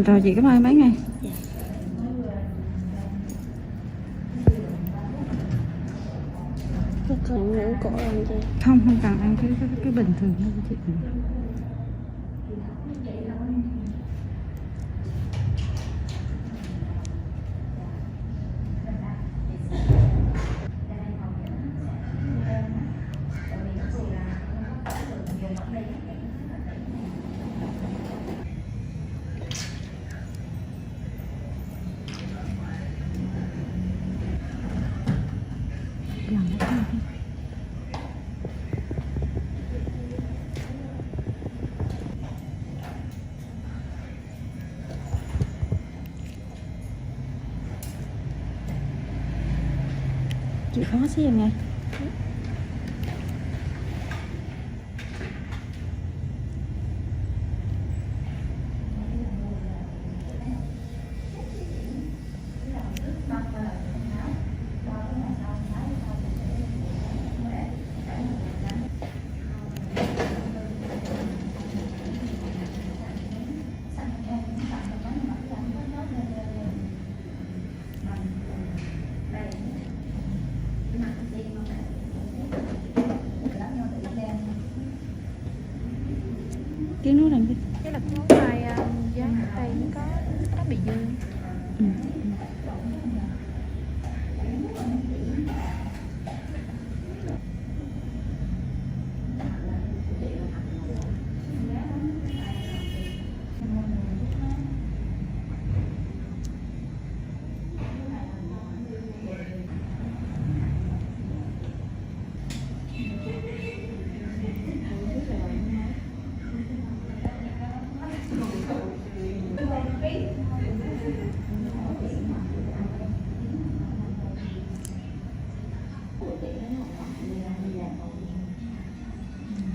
Rồi chị cảm ơn mấy ngày. Còn ngủ cổ làm gì? Không cần ăn cái bình thường thôi chị. Chị khó xíu nghe. Tiếng nước làm gì? Cái là món này giá ở đây nó bị dư.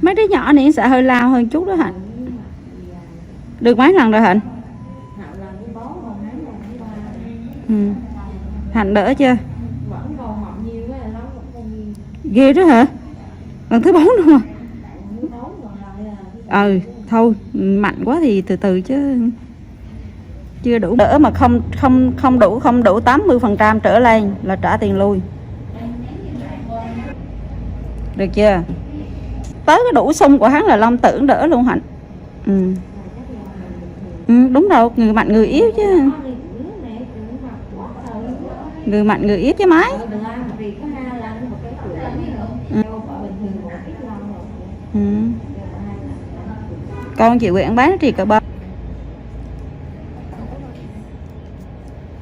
Mấy đứa nhỏ này sẽ hơi lao hơn chút đó Hạnh. Được mấy lần rồi Hạnh? Hạnh đỡ chưa? Ghê đó hả? Lần thứ 4 luôn à? Thôi mạnh quá thì từ từ chứ. Chưa đủ đỡ mà không đủ 80% trở lên là trả tiền lui. Được chưa? Tới cái đủ sung của hắn là Long tưởng đỡ luôn Hạnh. Đúng rồi, người mạnh người yếu chứ. Người mạnh người yếu chứ mấy. Con chị Nguyễn bán nó chỉ cỡ 3.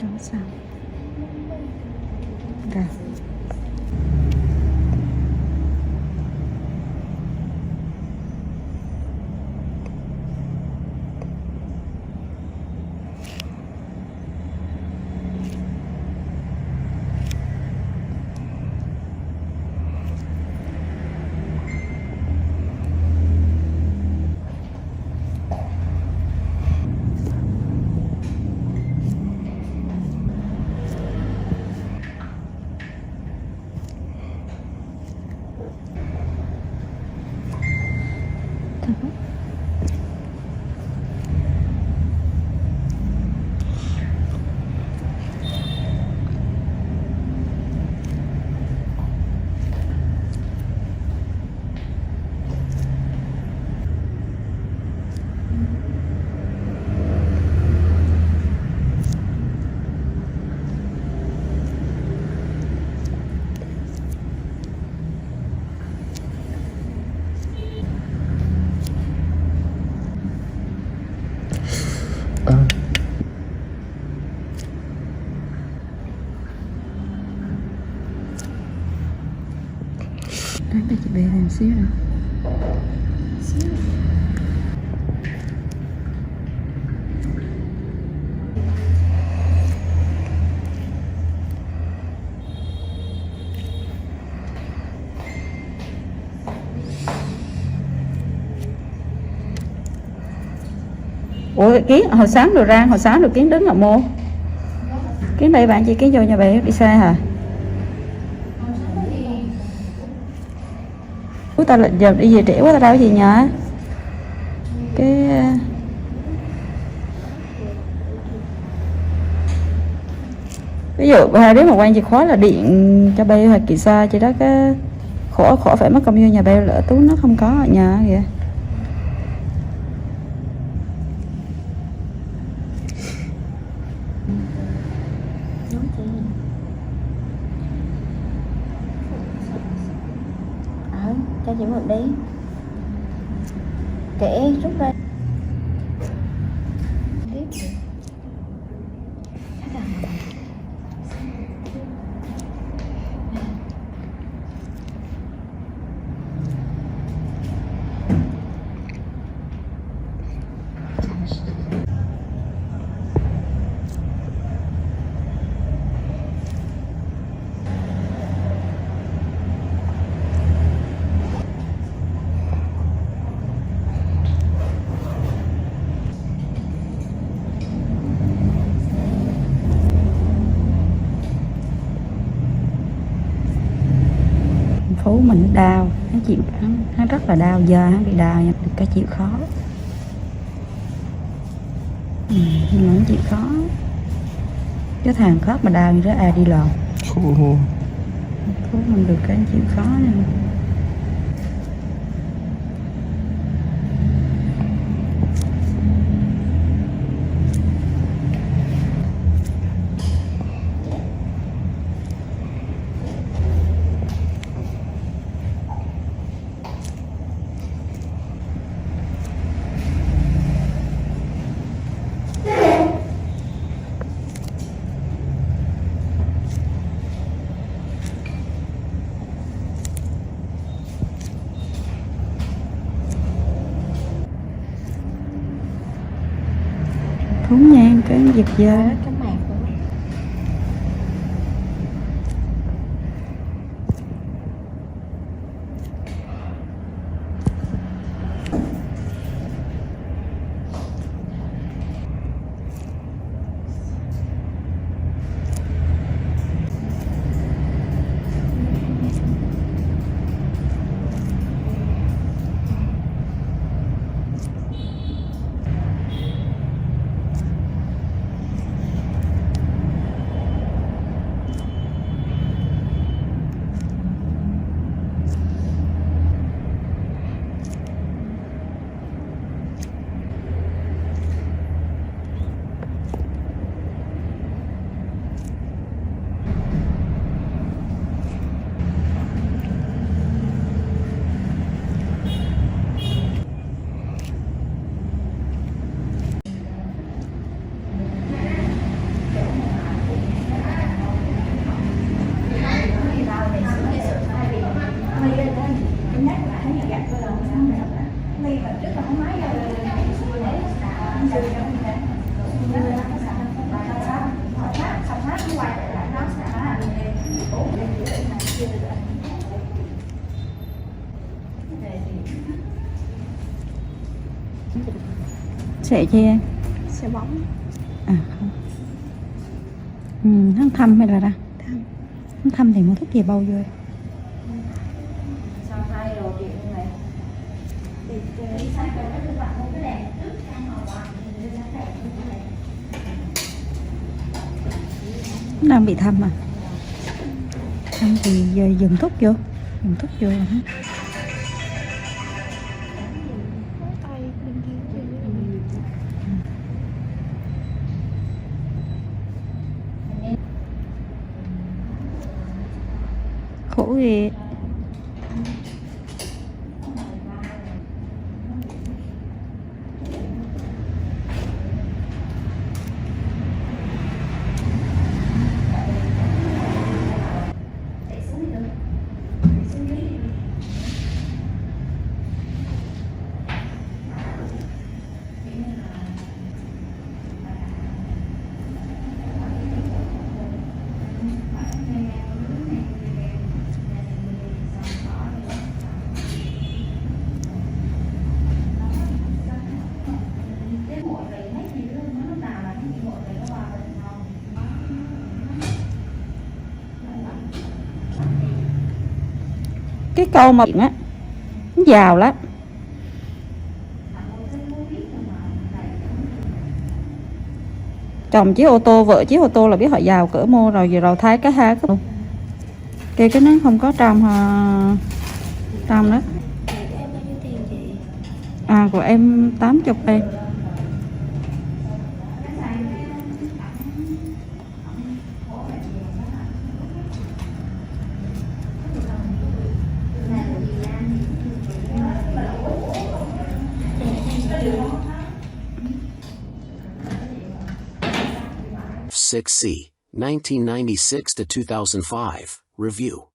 Cho sao? Rồi. Để chị bê thêm xíu nữa. Ủa Kiến hồi sáng rồi ra, hồi sáng rồi Kiến đứng ở mô. Kiến đây bạn chị Kiến vô nhà bé đi xe hả? Tao là giờ đi về trễ quá, tao đâu gì nhở cái ví dụ hai đứa mà quan chìa khóa là điện cho bay hoặc kỳ xa chỉ đó, cái khỏi phải mất công vô nhà bay, lỡ Tú nó không có ở nhà kìa. Cho chị mượn đi. Kệ rút ra. Tiếp. Phú mình đau, hắn chịu hắn rất là đau, giờ hắn bị đau nhập được cái chịu khó. Nhưng mà hắn chịu khó, cái thằng khớp mà đau như đó ai đi lòn. Phú mình được cái chịu khó nên Phú nhan cái giật dơ. Cái mạc của nó. Sẽ chi em? Xe bóng. À không. Hắn thăm hay là ra? Thăm. Hắn thăm thì mua thuốc gì bao vô? Sao hai đồ chuyện như này? Đi sang chỗ nó cứ vặn một cái đèn trước sang màu vàng thì nó đẹp như thế này. Đang bị thăm à? Thăm thì giờ dùng thuốc vô. Dùng thuốc vô hả? tay bên kia kia. Khổ ghê. Cái câu mà á Giàu lắm. Chồng chiếc ô tô, vợ chiếc ô tô là biết họ giàu cỡ mô rồi, rồi thấy cái hai cái nó không có trong trong đó. Em bao nhiêu tiền chị? À của em 80 em. F6C, 1996 to 2005, review.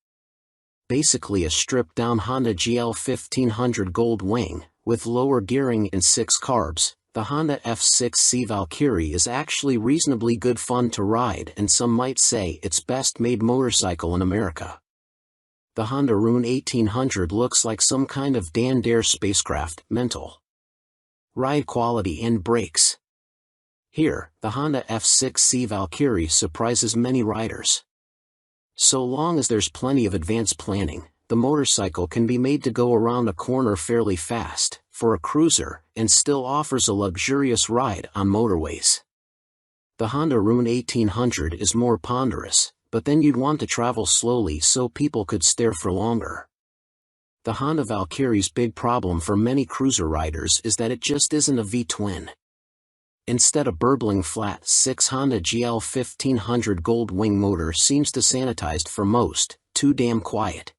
Basically a stripped-down Honda GL 1500 Gold Wing, with lower gearing and 6 carbs. The Honda F6C Valkyrie is actually reasonably good fun to ride, and some might say it's best made motorcycle in America. The Honda Rune 1800 looks like some kind of Dan Dare spacecraft, mental. Ride quality and brakes. Here, the Honda F6C Valkyrie surprises many riders. So long as there's plenty of advanced planning, the motorcycle can be made to go around a corner fairly fast, for a cruiser, and still offers a luxurious ride on motorways. The Honda Rune 1800 is more ponderous, but then you'd want to travel slowly so people could stare for longer. The Honda Valkyrie's big problem for many cruiser riders is that it just isn't a V-twin. Instead, a burbling flat 6 Honda GL 1500 Gold Wing motor seems to sanitized for most, too damn quiet.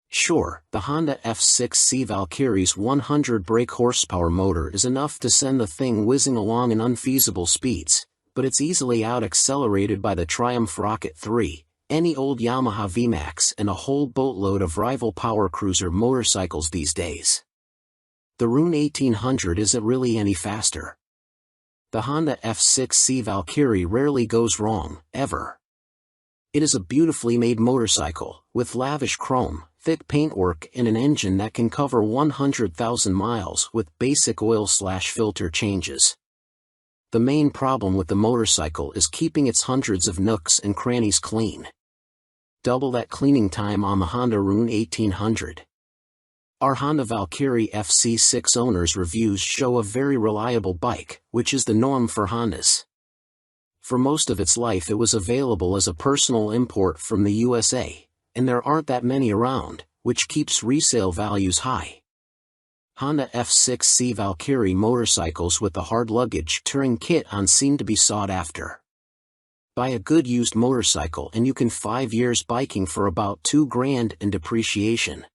Sure, the Honda F6C Valkyrie's 100 brake horsepower motor is enough to send the thing whizzing along in unfeasible speeds, but it's easily out-accelerated by the Triumph Rocket 3, any old Yamaha VMAX and a whole boatload of rival power cruiser motorcycles these days. The Rune 1800 isn't really any faster. The Honda F6C Valkyrie rarely goes wrong, ever. It is a beautifully made motorcycle, with lavish chrome, thick paintwork and an engine that can cover 100,000 miles with basic oil/filter changes. The main problem with the motorcycle is keeping its hundreds of nooks and crannies clean. Double that cleaning time on the Honda Rune 1800. Our Honda Valkyrie FC6 owners' reviews show a very reliable bike, which is the norm for Hondas. For most of its life it was available as a personal import from the USA, and there aren't that many around, which keeps resale values high. Honda F6C Valkyrie motorcycles with the hard luggage touring kit on seem to be sought after. Buy a good used motorcycle and you can 5 years biking for about $2,000 in depreciation.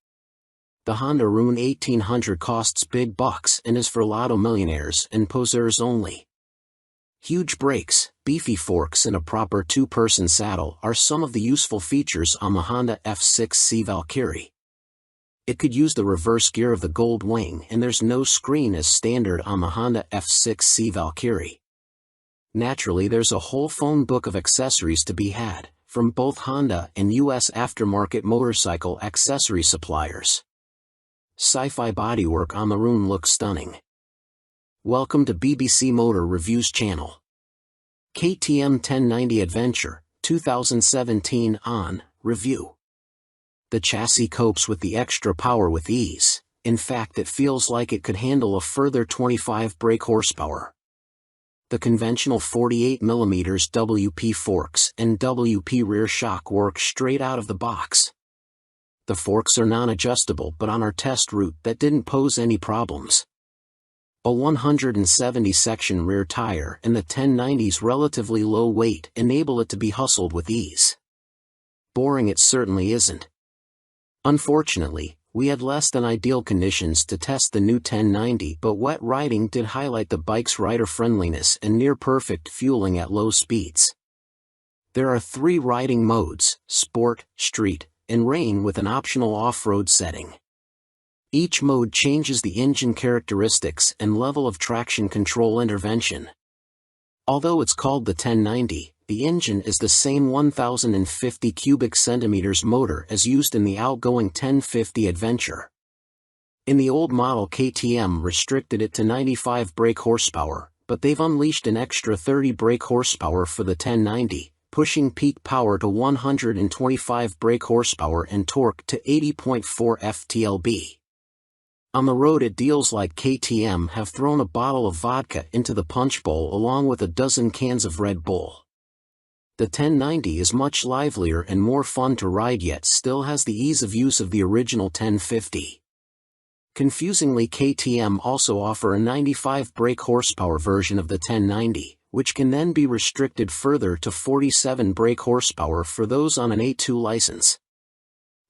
The Honda Rune 1800 costs big bucks and is for lotto millionaires and poseurs only. Huge brakes, beefy forks and a proper two-person saddle are some of the useful features on the Honda F6C Valkyrie. It could use the reverse gear of the Gold Wing and there's no screen as standard on the Honda F6C Valkyrie. Naturally, there's a whole phone book of accessories to be had, from both Honda and US aftermarket motorcycle accessory suppliers. Sci-fi bodywork on the Rune looks stunning. Welcome to BBC Motor Reviews channel. KTM 1090 Adventure, 2017 on review. The chassis copes with the extra power with ease. In fact, it feels like it could handle a further 25 brake horsepower. The conventional 48mm WP forks and WP rear shock work straight out of the box. The forks are non-adjustable, but on our test route that didn't pose any problems. A 170 section rear tire and the 1090's relatively low weight enable it to be hustled with ease. Boring it certainly isn't. Unfortunately, we had less than ideal conditions to test the new 1090, but wet riding did highlight the bike's rider friendliness and near perfect fueling at low speeds. There are 3 riding modes: Sport, Street, and Rain, with an optional off-road setting. Each mode changes the engine characteristics and level of traction control intervention. Although it's called the 1090, the engine is the same 1050 cubic centimeters motor as used in the outgoing 1050 Adventure. In the old model, KTM restricted it to 95 brake horsepower, but they've unleashed an extra 30 brake horsepower for the 1090, pushing peak power to 125 brake horsepower and torque to 80.4 ft-lb. On the road it deals like KTM have thrown a bottle of vodka into the punch bowl along with a dozen cans of Red Bull. The 1090 is much livelier and more fun to ride yet still has the ease of use of the original 1050. Confusingly, KTM also offer a 95 brake horsepower version of the 1090, which can then be restricted further to 47 brake horsepower for those on an A2 license.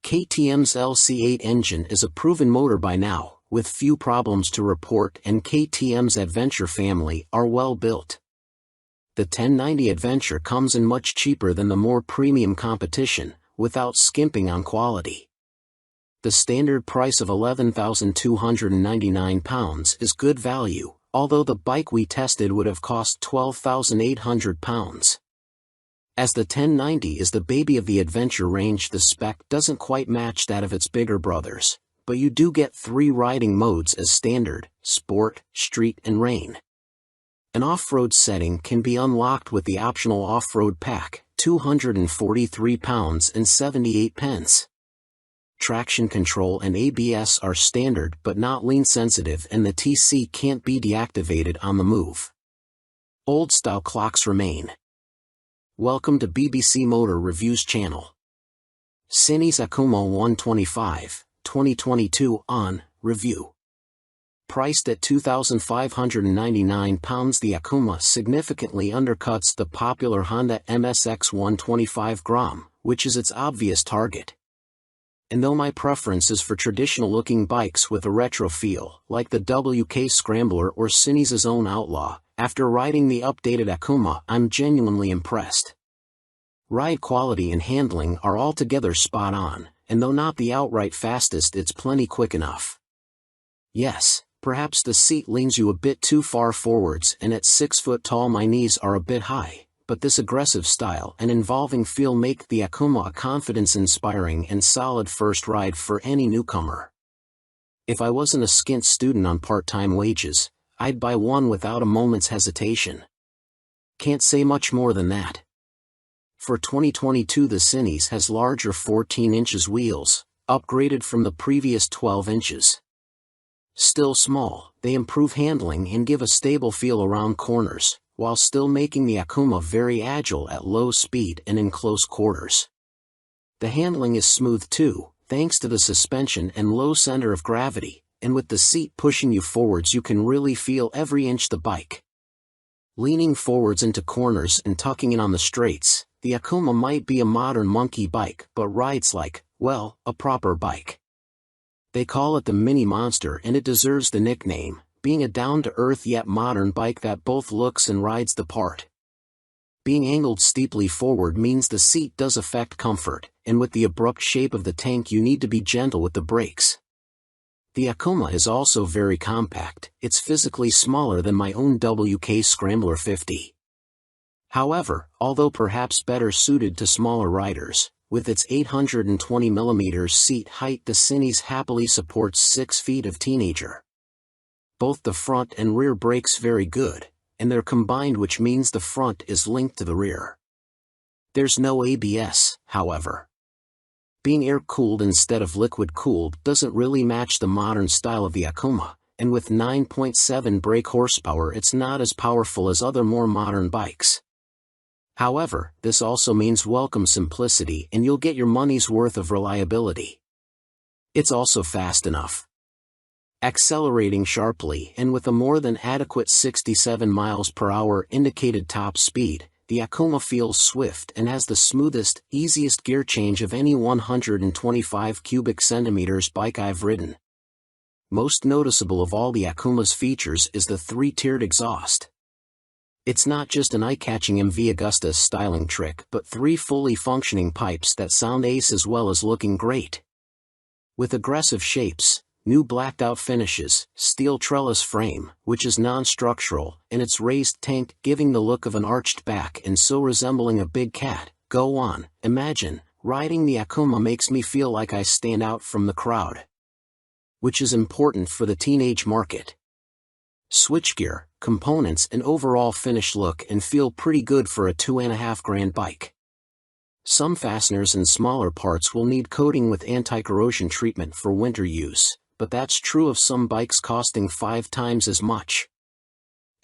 KTM's LC8 engine is a proven motor by now, with few problems to report, and KTM's Adventure family are well built. The 1090 Adventure comes in much cheaper than the more premium competition, without skimping on quality. The standard price of £11,299 is good value, although the bike we tested would have cost £12,800. As the 1090 is the baby of the Adventure range, the spec doesn't quite match that of its bigger brothers, but you do get 3 riding modes as standard: Sport, Street and Rain. An off-road setting can be unlocked with the optional off-road pack, £243 and 78 pence. Traction control and ABS are standard but not lean sensitive, and the TC can't be deactivated on the move. Old-style clocks remain. Welcome to BBC Motor Reviews channel. Cinis Akuma 125, 2022 on review. Priced at £2,599, the Akuma significantly undercuts the popular Honda MSX 125 Grom, which is its obvious target. And though my preference is for traditional-looking bikes with a retro feel, like the WK Scrambler or Cinis' own Outlaw, after riding the updated Akuma I'm genuinely impressed. Ride quality and handling are altogether spot on, and though not the outright fastest, it's plenty quick enough. Yes, perhaps the seat leans you a bit too far forwards, and at 6 foot tall my knees are a bit high, but this aggressive style and involving feel make the Akuma a confidence-inspiring and solid first ride for any newcomer. If I wasn't a skint student on part-time wages, I'd buy one without a moment's hesitation. Can't say much more than that. For 2022, the Cinis has larger 14 inches wheels, upgraded from the previous 12 inches. Still small, they improve handling and give a stable feel around corners, while still making the Akuma very agile at low speed and in close quarters. The handling is smooth too, thanks to the suspension and low center of gravity, and with the seat pushing you forwards you can really feel every inch the bike. Leaning forwards into corners and tucking in on the straights, the Akuma might be a modern monkey bike but rides like, well, a proper bike. They call it the Mini Monster, and it deserves the nickname, being a down-to-earth yet modern bike that both looks and rides the part. Being angled steeply forward means the seat does affect comfort, and with the abrupt shape of the tank you need to be gentle with the brakes. The Akuma is also very compact, it's physically smaller than my own WK Scrambler 50. However, although perhaps better suited to smaller riders, with its 820mm seat height the Cinis happily supports 6 feet of teenager. Both the front and rear brakes very good, and they're combined, which means the front is linked to the rear. There's no ABS, however. Being air-cooled instead of liquid-cooled doesn't really match the modern style of the Akuma, and with 9.7 brake horsepower it's not as powerful as other more modern bikes. However, this also means welcome simplicity and you'll get your money's worth of reliability. It's also fast enough. Accelerating sharply and with a more than adequate 67 miles per hour indicated top speed, the Akuma feels swift and has the smoothest, easiest gear change of any 125 cubic centimeters bike I've ridden. Most noticeable of all the Akuma's features is the 3-tiered exhaust. It's not just an eye-catching MV Agusta styling trick but 3 fully functioning pipes that sound ace as well as looking great. With aggressive shapes, new blacked-out finishes, steel trellis frame, which is non-structural, and its raised tank giving the look of an arched back and so resembling a big cat, go on, imagine, riding the Akuma makes me feel like I stand out from the crowd. Which is important for the teenage market. Switchgear, components and overall finish look and feel pretty good for a $2,500 bike. Some fasteners and smaller parts will need coating with anti-corrosion treatment for winter use, but that's true of some bikes costing 5 times as much.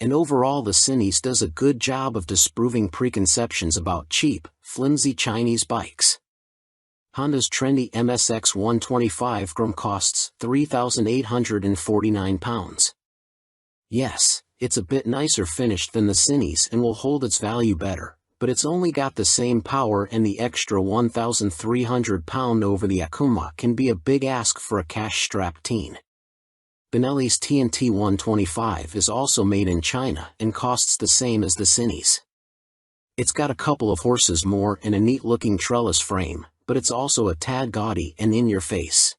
And overall the Cinis does a good job of disproving preconceptions about cheap, flimsy Chinese bikes. Honda's trendy MSX 125 GRM costs £3,849. Yes, it's a bit nicer finished than the Cinis and will hold its value better, but it's only got the same power, and the extra £1,300 over the Akuma can be a big ask for a cash-strapped teen. Benelli's TNT 125 is also made in China and costs the same as the Cinis. It's got a couple of horses more and a neat-looking trellis frame, but it's also a tad gaudy and in your face.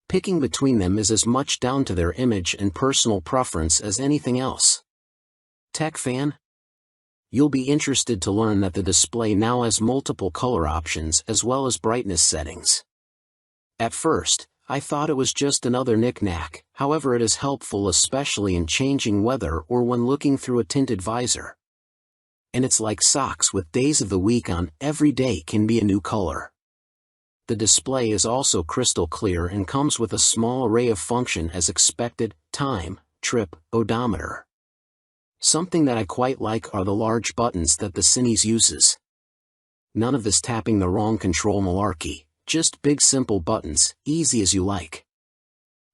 Picking between them is as much down to their image and personal preference as anything else. Tech fan? You'll be interested to learn that the display now has multiple color options as well as brightness settings. At first, I thought it was just another knick-knack, however it is helpful especially in changing weather or when looking through a tinted visor. And it's like socks with days of the week on, every day can be a new color. The display is also crystal clear and comes with a small array of function as expected: time, trip, odometer. Something that I quite like are the large buttons that the Cinis uses. None of this tapping the wrong control malarkey, just big simple buttons, easy as you like.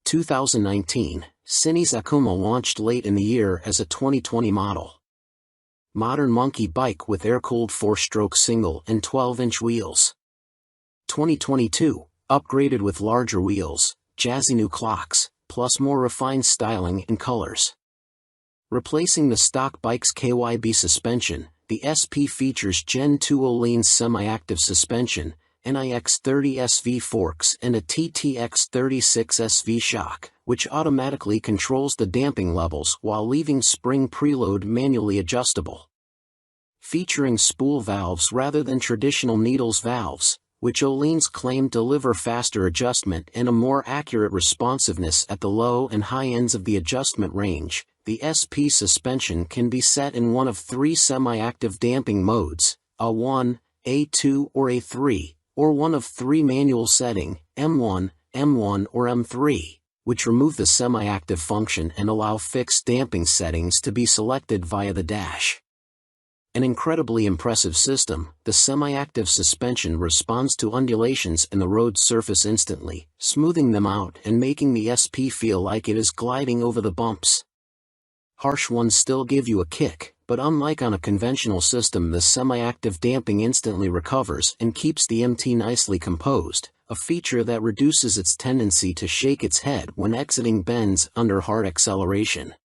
2019, Cinis Akuma launched late in the year as a 2020 model. Modern monkey bike with air-cooled 4-stroke single and 12-inch wheels. 2022, upgraded with larger wheels, jazzy new clocks, plus more refined styling and colors. Replacing the stock bike's KYB suspension, the SP features Gen 2 Öhlins semi-active suspension, NIX30 SV forks and a TTX36 SV shock, which automatically controls the damping levels while leaving spring preload manually adjustable. Featuring spool valves rather than traditional needles valves, which Öhlins claim deliver faster adjustment and a more accurate responsiveness at the low and high ends of the adjustment range, the SP suspension can be set in one of 3 semi-active damping modes, A1, A2 or A3, or one of 3 manual setting, M1, M1 or M3, which remove the semi-active function and allow fixed damping settings to be selected via the dash. An incredibly impressive system, the semi-active suspension responds to undulations in the road surface instantly, smoothing them out and making the SP feel like it is gliding over the bumps. Harsh ones still give you a kick, but unlike on a conventional system, the semi-active damping instantly recovers and keeps the MT nicely composed, a feature that reduces its tendency to shake its head when exiting bends under hard acceleration.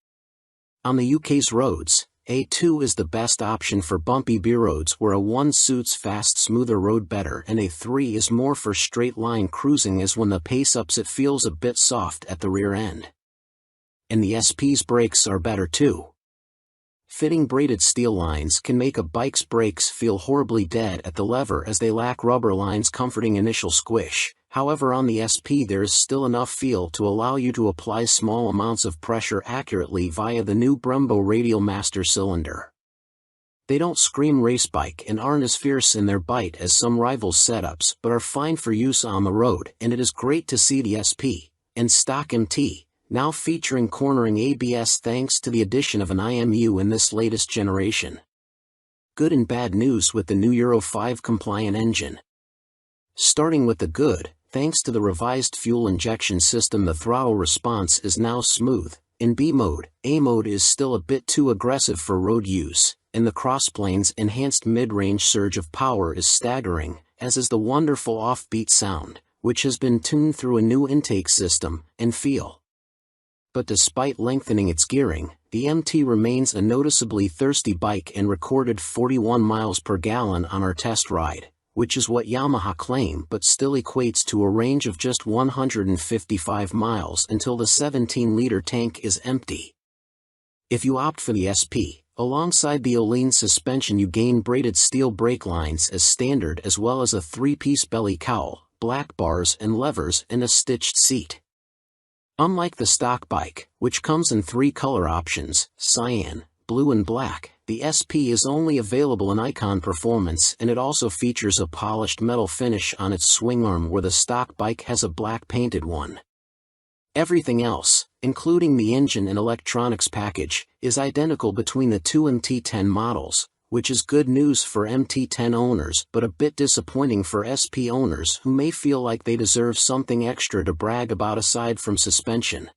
On the UK's roads, A2 is the best option for bumpy B roads where A1 suits fast, smoother road better, and A3 is more for straight-line cruising, as when the pace ups it feels a bit soft at the rear end. And the SP's brakes are better too. Fitting braided steel lines can make a bike's brakes feel horribly dead at the lever as they lack rubber lines comforting initial squish. However, on the SP there is still enough feel to allow you to apply small amounts of pressure accurately via the new Brembo Radial Master cylinder. They don't scream race bike and aren't as fierce in their bite as some rivals' setups, but are fine for use on the road, and it is great to see the SP and stock MT now featuring cornering ABS thanks to the addition of an IMU in this latest generation. Good and bad news with the new Euro 5 compliant engine. Starting with the good, thanks to the revised fuel injection system, the throttle response is now smooth. In B mode, A mode is still a bit too aggressive for road use, and the crossplane's enhanced mid-range surge of power is staggering, as is the wonderful offbeat sound, which has been tuned through a new intake system and feel. But despite lengthening its gearing, the MT remains a noticeably thirsty bike and recorded 41 miles per gallon on our test ride, which is what Yamaha claim, but still equates to a range of just 155 miles until the 17-liter tank is empty. If you opt for the SP, alongside the Öhlins suspension you gain braided steel brake lines as standard, as well as a 3-piece belly cowl, black bars and levers, and a stitched seat. Unlike the stock bike, which comes in 3 color options, cyan, blue and black, the SP is only available in Icon Performance, and it also features a polished metal finish on its swing arm where the stock bike has a black painted one. Everything else, including the engine and electronics package, is identical between the two MT10 models, which is good news for MT10 owners but a bit disappointing for SP owners who may feel like they deserve something extra to brag about aside from suspension.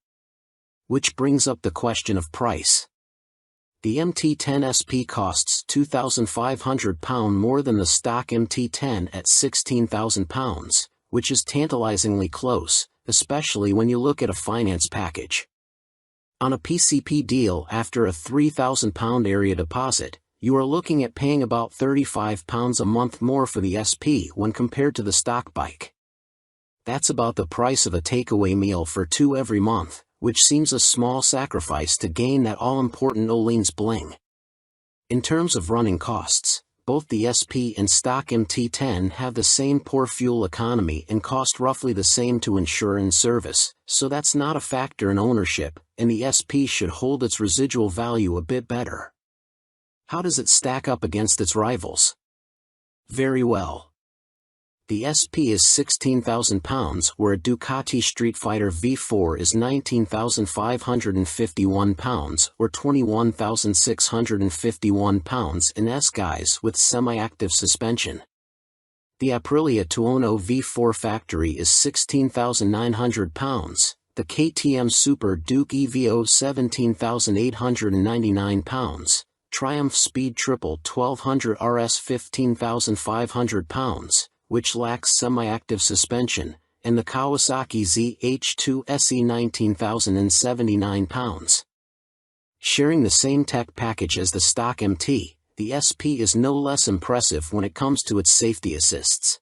Which brings up the question of price. The MT10 SP costs £2,500 more than the stock MT10 at £16,000, which is tantalizingly close, especially when you look at a finance package. On a PCP deal after a £3,000 area deposit, you are looking at paying about £35 a month more for the SP when compared to the stock bike. That's about the price of a takeaway meal for two every month, which seems a small sacrifice to gain that all-important Öhlins bling. In terms of running costs, both the SP and stock MT10 have the same poor fuel economy and cost roughly the same to insure and service, so that's not a factor in ownership, and the SP should hold its residual value a bit better. How does it stack up against its rivals? Very well. The SP is £16,000 where a Ducati Street Fighter V4 is £19,551 or £21,651 in S-Guise with semi-active suspension. The Aprilia Tuono V4 factory is £16,900, the KTM Super Duke EVO £17,899, Triumph Speed Triple 1200 RS £15,500, which lacks semi-active suspension, and the Kawasaki ZH2 SE £19,079. Sharing the same tech package as the stock MT, the SP is no less impressive when it comes to its safety assists.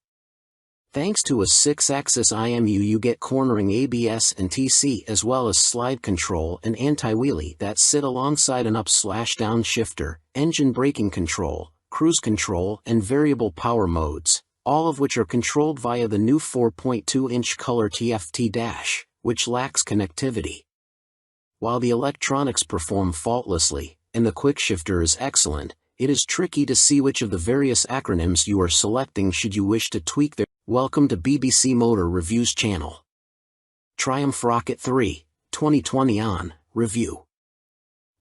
Thanks to a 6-axis IMU you get cornering ABS and TC as well as slide control and anti-wheelie that sit alongside an up/down shifter, engine braking control, cruise control and variable power modes, all of which are controlled via the new 4.2-inch color TFT dash, which lacks connectivity. While the electronics perform faultlessly, and the quickshifter is excellent, it is tricky to see which of the various acronyms you are selecting should you wish to tweak their. Welcome to BBC Motor Reviews channel. Triumph Rocket 3, 2020 on review.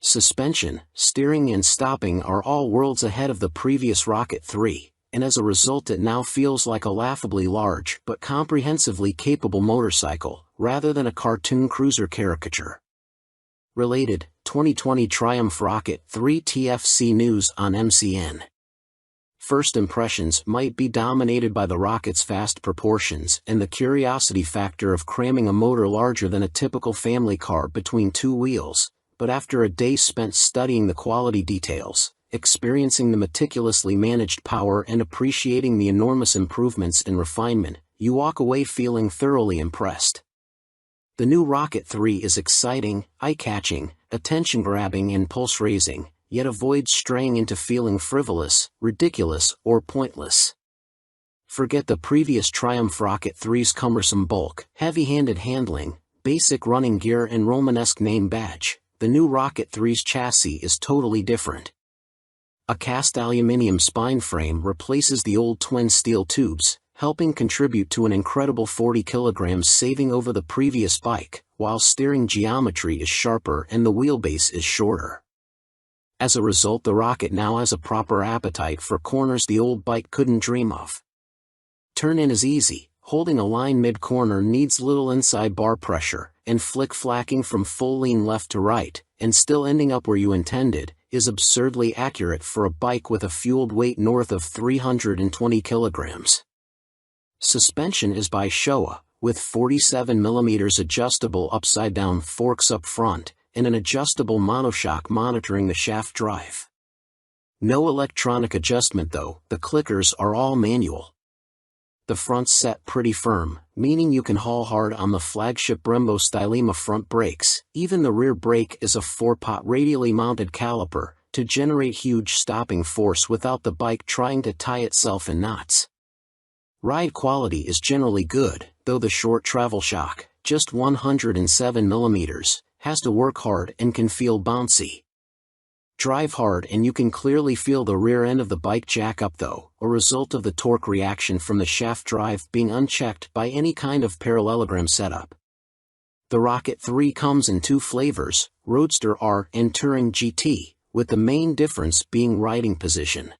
Suspension, steering and stopping are all worlds ahead of the previous Rocket 3, and as a result it now feels like a laughably large but comprehensively capable motorcycle, rather than a cartoon cruiser caricature. Related, 2020 Triumph Rocket 3 TFC news on MCN. First impressions might be dominated by the Rocket's vast proportions and the curiosity factor of cramming a motor larger than a typical family car between two wheels, but after a day spent studying the quality details, experiencing the meticulously managed power and appreciating the enormous improvements in refinement, you walk away feeling thoroughly impressed. The new Rocket 3 is exciting, eye-catching, attention-grabbing and pulse-raising, yet avoids straying into feeling frivolous, ridiculous, or pointless. Forget the previous Triumph Rocket 3's cumbersome bulk, heavy-handed handling, basic running gear and Romanesque name badge. The new Rocket 3's chassis is totally different. A cast aluminium spine frame replaces the old twin steel tubes, helping contribute to an incredible 40 kilograms saving over the previous bike, while steering geometry is sharper and the wheelbase is shorter. As a result, the Rocket now has a proper appetite for corners the old bike couldn't dream of. Turn-in is easy, holding a line mid-corner needs little inside bar pressure, and flick-flacking from full lean left to right, and still ending up where you intended, is absurdly accurate for a bike with a fueled weight north of 320 kilograms. Suspension is by Showa, with 47mm adjustable upside-down forks up front, and an adjustable monoshock monitoring the shaft drive. No electronic adjustment though, the clickers are all manual. The front's set pretty firm, meaning you can haul hard on the flagship Brembo Stylema front brakes. Even the rear brake is a 4-pot radially mounted caliper, to generate huge stopping force without the bike trying to tie itself in knots. Ride quality is generally good, though the short travel shock, just 107mm, has to work hard and can feel bouncy. Drive hard and you can clearly feel the rear end of the bike jack up though, a result of the torque reaction from the shaft drive being unchecked by any kind of parallelogram setup. The Rocket 3 comes in two flavors, Roadster R and Touring GT, with the main difference being riding position.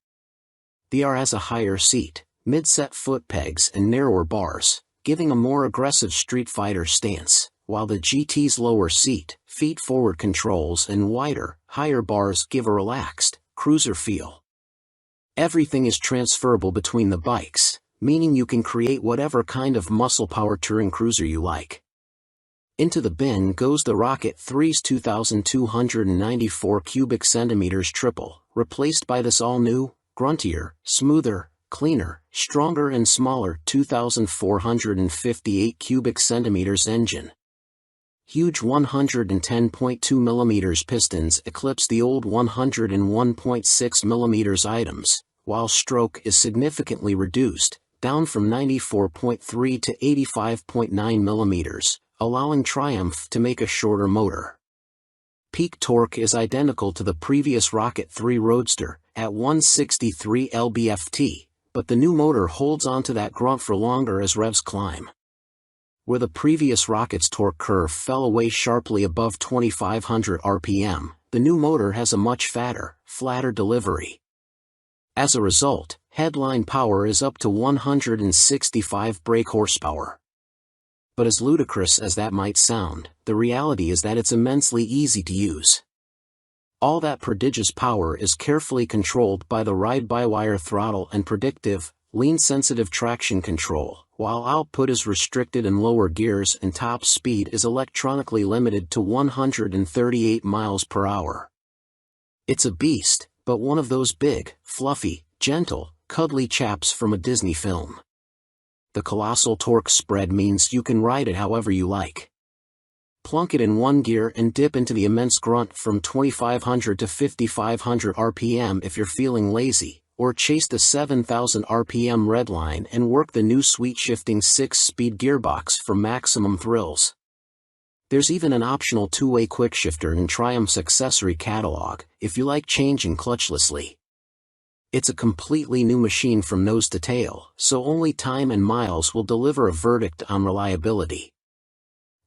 The R has a higher seat, mid-set foot pegs and narrower bars, giving a more aggressive Street Fighter stance, while the GT's lower seat, feet-forward controls and wider, higher bars give a relaxed, cruiser feel. Everything is transferable between the bikes, meaning you can create whatever kind of muscle power touring cruiser you like. Into the bin goes the Rocket 3's 2,294 cubic centimeters triple, replaced by this all-new, gruntier, smoother, cleaner, stronger and smaller 2,458 cubic centimeters engine. Huge 110.2 mm pistons eclipse the old 101.6 mm items, while stroke is significantly reduced, down from 94.3 to 85.9 mm, allowing Triumph to make a shorter motor. Peak torque is identical to the previous Rocket 3 Roadster, at 163 lb-ft, but the new motor holds onto that grunt for longer as revs climb. Where the previous Rocket's torque curve fell away sharply above 2,500 rpm, the new motor has a much fatter, flatter delivery. As a result, headline power is up to 165 brake horsepower. But as ludicrous as that might sound, the reality is that it's immensely easy to use. All that prodigious power is carefully controlled by the ride-by-wire throttle and predictive, lean-sensitive traction control, while output is restricted in lower gears and top speed is electronically limited to 138 miles per hour. It's a beast, but one of those big, fluffy, gentle, cuddly chaps from a Disney film. The colossal torque spread means you can ride it however you like. Plunk it in one gear and dip into the immense grunt from 2,500 to 5,500 rpm if you're feeling lazy, or chase the 7,000 rpm redline and work the new sweet-shifting 6-speed gearbox for maximum thrills. There's even an optional two-way quickshifter in Triumph's accessory catalog, if you like changing clutchlessly. It's a completely new machine from nose to tail, so only time and miles will deliver a verdict on reliability.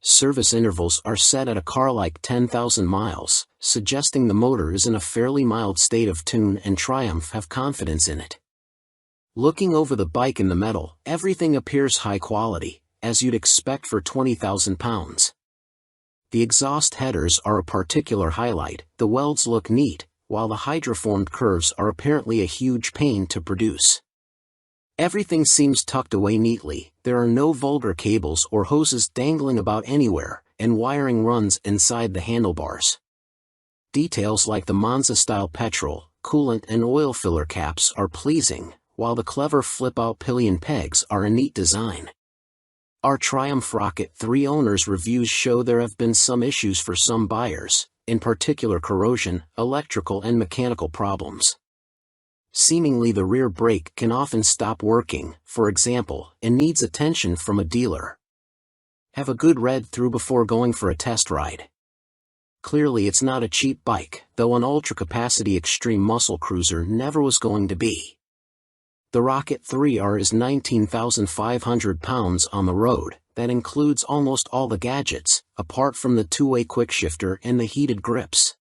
Service intervals are set at a car-like 10,000 miles, suggesting the motor is in a fairly mild state of tune and Triumph have confidence in it. Looking over the bike in the metal, everything appears high quality, as you'd expect for 20,000 pounds. The exhaust headers are a particular highlight, the welds look neat, while the hydroformed curves are apparently a huge pain to produce. Everything seems tucked away neatly, there are no vulgar cables or hoses dangling about anywhere, and wiring runs inside the handlebars. Details like the Monza-style petrol, coolant and oil filler caps are pleasing, while the clever flip-out pillion pegs are a neat design. Our Triumph Rocket 3 owners' reviews show there have been some issues for some buyers, in particular corrosion, electrical and mechanical problems. Seemingly the rear brake can often stop working, for example, and needs attention from a dealer. Have a good read through before going for a test ride. Clearly it's not a cheap bike, though an ultra-capacity extreme muscle cruiser never was going to be. The Rocket 3R is 19,500 pounds on the road, that includes almost all the gadgets, apart from the two-way quickshifter and the heated grips.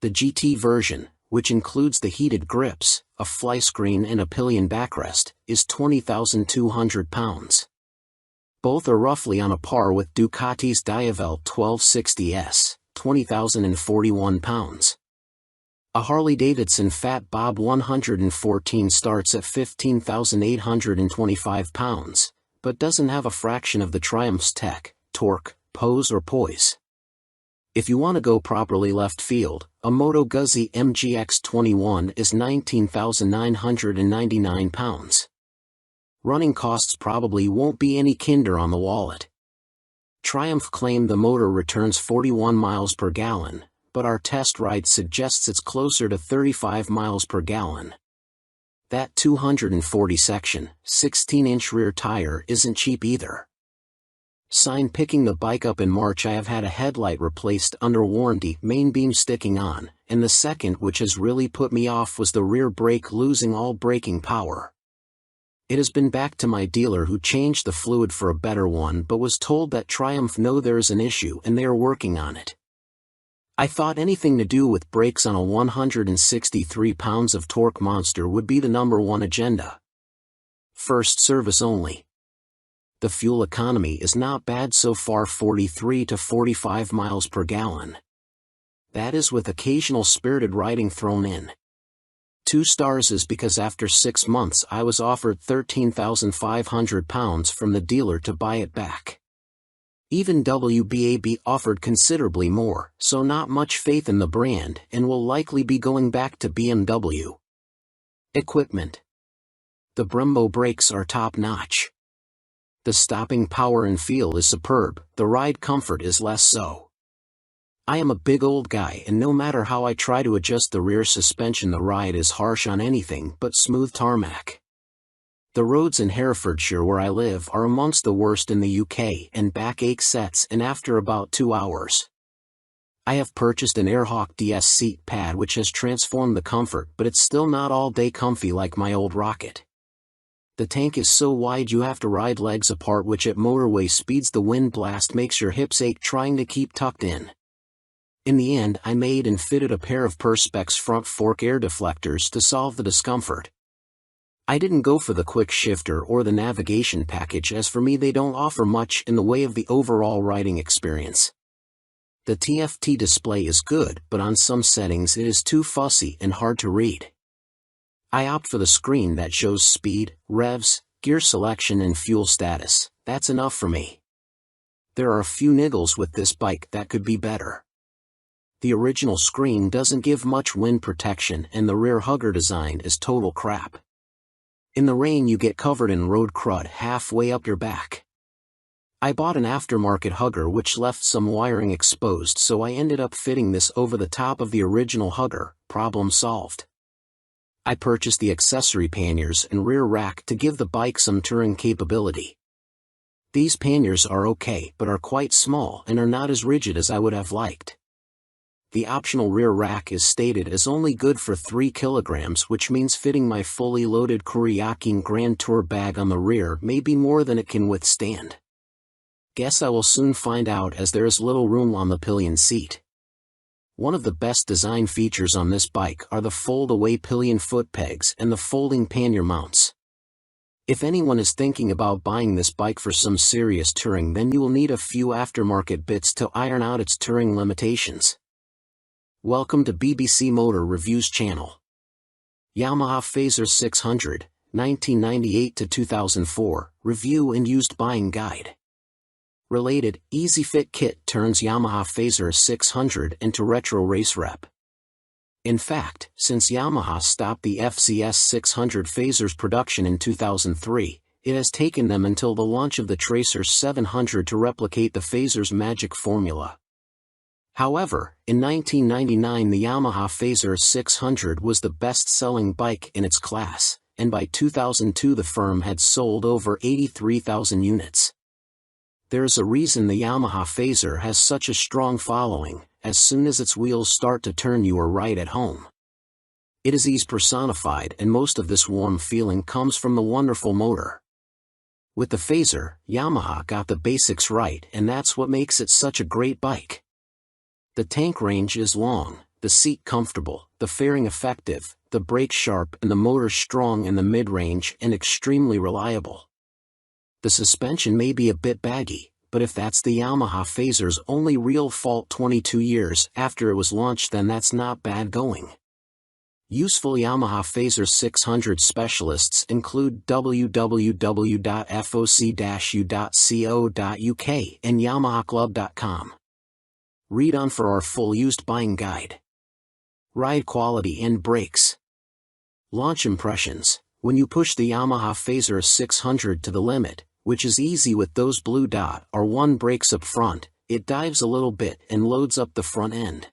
The GT version, which includes the heated grips, a fly screen and a pillion backrest, is 20,200 pounds. Both are roughly on a par with Ducati's Diavel 1260S, 20,041 pounds. A Harley-Davidson Fat Bob 114 starts at 15,825 pounds, but doesn't have a fraction of the Triumph's tech, torque, pose or poise. If you want to go properly left field, a Moto Guzzi MGX21 is 19,999 pounds. Running costs probably won't be any kinder on the wallet. Triumph claimed the motor returns 41 miles per gallon, but our test ride suggests it's closer to 35 miles per gallon. That 240 section, 16-inch rear tire isn't cheap either. Sign picking the bike up in March I have had a headlight replaced under warranty, main beam sticking on, and the second which has really put me off was the rear brake losing all braking power. It has been back to my dealer who changed the fluid for a better one but was told that Triumph know there is an issue and they are working on it. I thought anything to do with brakes on a 163 pounds of torque monster would be the #1 agenda. First service only. The fuel economy is not bad so far, 43 to 45 miles per gallon. That is with occasional spirited riding thrown in. 2 stars is because after 6 months I was offered £13,500 from the dealer to buy it back. Even WBAB offered considerably more, so not much faith in the brand and will likely be going back to BMW. Equipment. The Brembo brakes are top-notch. The stopping power and feel is superb, the ride comfort is less so. I am a big old guy and no matter how I try to adjust the rear suspension, the ride is harsh on anything but smooth tarmac. The roads in Herefordshire where I live are amongst the worst in the UK and backache sets in after about 2 hours. I have purchased an Airhawk DS seat pad which has transformed the comfort, but it's still not all day comfy like my old Rocket. The tank is so wide you have to ride legs apart, which at motorway speeds the wind blast makes your hips ache trying to keep tucked in. In the end I made and fitted a pair of Perspex front fork air deflectors to solve the discomfort. I didn't go for the quick shifter or the navigation package, as for me they don't offer much in the way of the overall riding experience. The TFT display is good, but on some settings it is too fussy and hard to read. I opt for the screen that shows speed, revs, gear selection and fuel status. That's enough for me. There are a few niggles with this bike that could be better. The original screen doesn't give much wind protection and the rear hugger design is total crap. In the rain you get covered in road crud halfway up your back. I bought an aftermarket hugger which left some wiring exposed, so I ended up fitting this over the top of the original hugger. Problem solved. I purchased the accessory panniers and rear rack to give the bike some touring capability. These panniers are okay but are quite small and are not as rigid as I would have liked. The optional rear rack is stated as only good for 3 kilograms, which means fitting my fully loaded Kuryakyn Grand Tour bag on the rear may be more than it can withstand. Guess I will soon find out, as there is little room on the pillion seat. One of the best design features on this bike are the fold-away pillion foot pegs and the folding pannier mounts. If anyone is thinking about buying this bike for some serious touring, then you will need a few aftermarket bits to iron out its touring limitations. Welcome to BBC Motor Reviews channel. Yamaha Fazer 600, 1998 to 2004, Review and Used Buying Guide. Related, Easy Fit Kit turns Yamaha Fazer 600 into retro race rep. In fact, since Yamaha stopped the FZS 600 Fazer's production in 2003, it has taken them until the launch of the Tracer 700 to replicate the Fazer's magic formula. However, in 1999 the Yamaha Fazer 600 was the best-selling bike in its class, and by 2002 the firm had sold over 83,000 units. There is a reason the Yamaha Fazer has such a strong following. As soon as its wheels start to turn you are right at home. It is ease personified, and most of this warm feeling comes from the wonderful motor. With the Fazer, Yamaha got the basics right, and that's what makes it such a great bike. The tank range is long, the seat comfortable, the fairing effective, the brake sharp and the motor strong in the mid-range and extremely reliable. The suspension may be a bit baggy, but if that's the Yamaha Fazer's only real fault 22 years after it was launched, then that's not bad going. Useful Yamaha Fazer 600 specialists include www.foc-u.co.uk and yamahaclub.com. Read on for our full used buying guide. Ride quality and brakes. Launch impressions. When you push the Yamaha Fazer 600 to the limit, which is easy with those blue dot or 1 brakes up front, it dives a little bit and loads up the front end.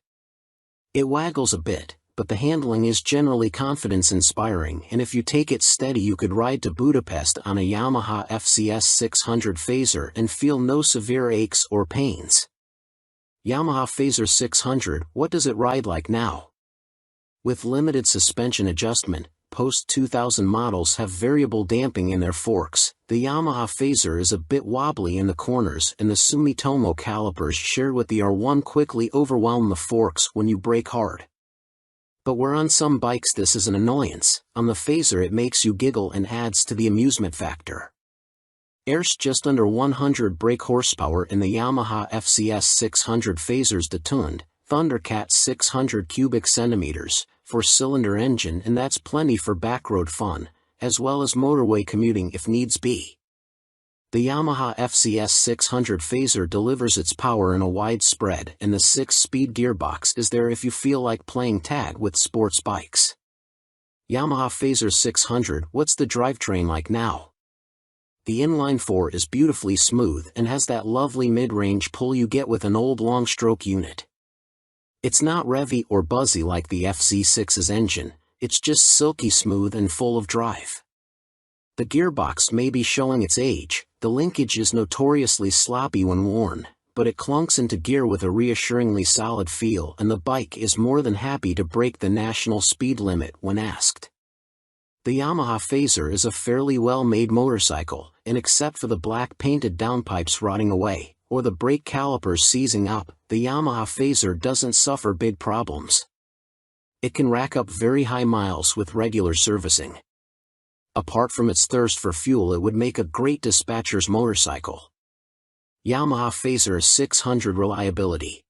It waggles a bit, but the handling is generally confidence-inspiring, and if you take it steady you could ride to Budapest on a Yamaha FZS 600 Fazer and feel no severe aches or pains. Yamaha Fazer 600, what does it ride like now? With limited suspension adjustment, post-2000 models have variable damping in their forks, the Yamaha Phaser is a bit wobbly in the corners, and the Sumitomo calipers shared with the R1 quickly overwhelm the forks when you brake hard. But where on some bikes this is an annoyance, on the Phaser it makes you giggle and adds to the amusement factor. There's just under 100 brake horsepower in the Yamaha FCS 600 Phaser's detuned Thundercat 600 cubic centimeters, 4-cylinder engine, and that's plenty for backroad fun, as well as motorway commuting if needs be. The Yamaha FCS 600 Phaser delivers its power in a wide spread, and the 6-speed gearbox is there if you feel like playing tag with sports bikes. Yamaha Phaser 600. What's the drivetrain like now? The inline-4 is beautifully smooth and has that lovely mid-range pull you get with an old long-stroke unit. It's not revvy or buzzy like the FC6's engine, it's just silky smooth and full of drive. The gearbox may be showing its age, the linkage is notoriously sloppy when worn, but it clunks into gear with a reassuringly solid feel, and the bike is more than happy to break the national speed limit when asked. The Yamaha Phaser is a fairly well-made motorcycle, and except for the black painted downpipes rotting away, or the brake calipers seizing up, the Yamaha Phaser doesn't suffer big problems. It can rack up very high miles with regular servicing. Apart from its thirst for fuel, it would make a great dispatcher's motorcycle. Yamaha Phaser 600 reliability.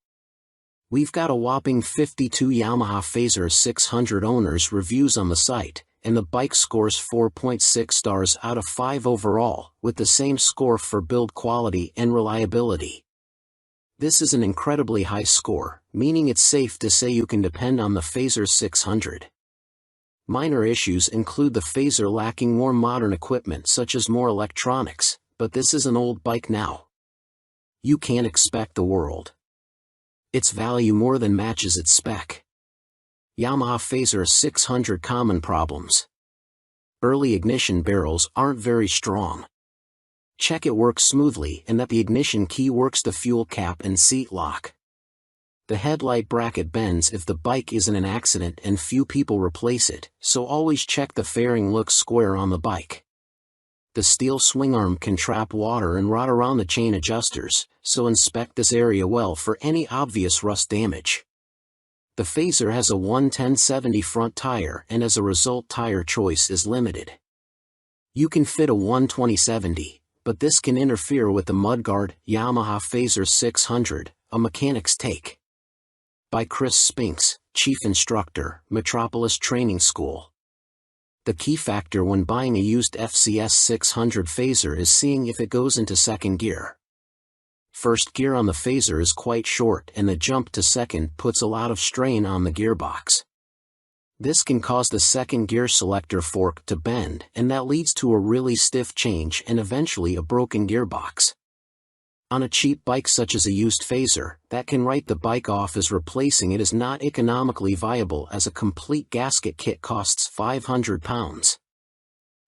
We've got a whopping 52 Yamaha Phaser 600 owners reviews on the site, and the bike scores 4.6 stars out of 5 overall, with the same score for build quality and reliability. This is an incredibly high score, meaning it's safe to say you can depend on the Phaser 600. Minor issues include the Phaser lacking more modern equipment such as more electronics, but this is an old bike now. You can't expect the world. Its value more than matches its spec. Yamaha Phaser 600 common problems. Early ignition barrels aren't very strong. Check it works smoothly and that the ignition key works the fuel cap and seat lock. The headlight bracket bends if the bike is in an accident and few people replace it, so always check the fairing looks square on the bike. The steel swingarm can trap water and rot around the chain adjusters, so inspect this area well for any obvious rust damage. The Phaser has a 110/70 front tire, and as a result tire choice is limited. You can fit a 120/70, but this can interfere with the mudguard. Yamaha Phaser 600, a mechanic's take. By Chris Spinks, Chief Instructor, Metropolis Training School. The key factor when buying a used FCS 600 Phaser is seeing if it goes into second gear. First gear on the Phaser is quite short, and the jump to second puts a lot of strain on the gearbox. This can cause the second gear selector fork to bend, and that leads to a really stiff change and eventually a broken gearbox. On a cheap bike such as a used Phaser, that can write the bike off as replacing it is not economically viable, as a complete gasket kit costs £500.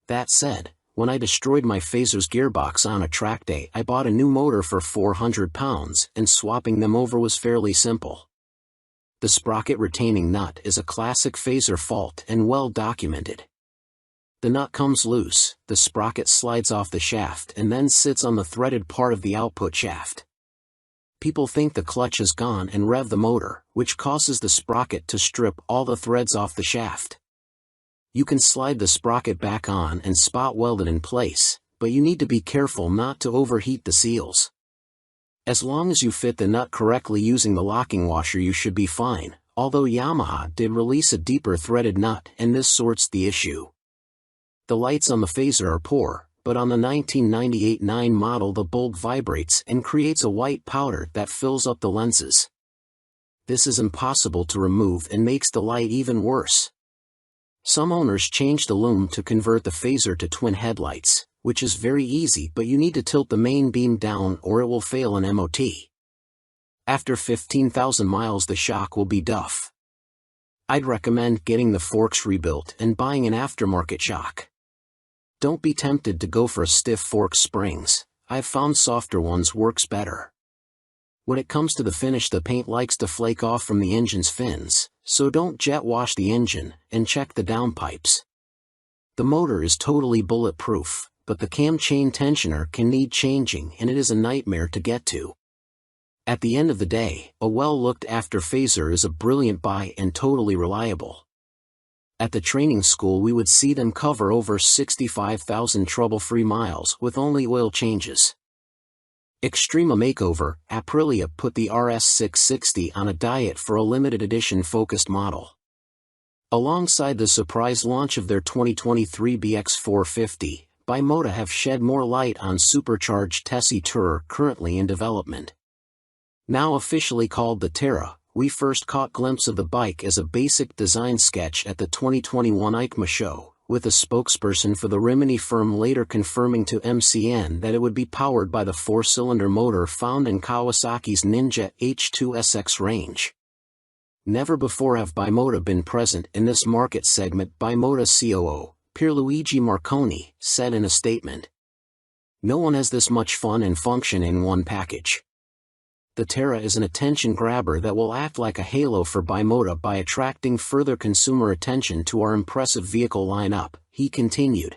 That said, when I destroyed my Phaser's gearbox on a track day, I bought a new motor for £400, and swapping them over was fairly simple. The sprocket retaining nut is a classic Phaser fault and well documented. The nut comes loose, the sprocket slides off the shaft and then sits on the threaded part of the output shaft. People think the clutch is gone and rev the motor, which causes the sprocket to strip all the threads off the shaft. You can slide the sprocket back on and spot weld it in place, but you need to be careful not to overheat the seals. As long as you fit the nut correctly using the locking washer, you should be fine, although Yamaha did release a deeper threaded nut and this sorts the issue. The lights on the Phaser are poor, but on the 1998 9 model the bulb vibrates and creates a white powder that fills up the lenses. This is impossible to remove and makes the light even worse. Some owners change the lume to convert the Phaser to twin headlights, which is very easy, but you need to tilt the main beam down or it will fail an MOT. After 15,000 miles the shock will be duff. I'd recommend getting the forks rebuilt and buying an aftermarket shock. Don't be tempted to go for a stiff fork springs. I've found softer ones works better. When it comes to the finish, the paint likes to flake off from the engine's fins, so don't jet wash the engine, and check the downpipes. The motor is totally bulletproof, but the cam chain tensioner can need changing and it is a nightmare to get to. At the end of the day, a well-looked-after phaser is a brilliant buy and totally reliable. At the training school we would see them cover over 65,000 trouble-free miles with only oil changes. Extrema Makeover, Aprilia put the RS660 on a diet for a limited edition focused model. Alongside the surprise launch of their 2023 BX450, Bimota have shed more light on supercharged Tessie Tourer currently in development. Now officially called the Terra, we first caught glimpse of the bike as a basic design sketch at the 2021 EICMA show, with a spokesperson for the Rimini firm later confirming to MCN that it would be powered by the 4-cylinder motor found in Kawasaki's Ninja H2SX range. Never before have Bimota been present in this market segment, Bimota COO, Pierluigi Marconi, said in a statement. No one has this much fun and function in one package. The Terra is an attention grabber that will act like a halo for Bimota by attracting further consumer attention to our impressive vehicle lineup, he continued.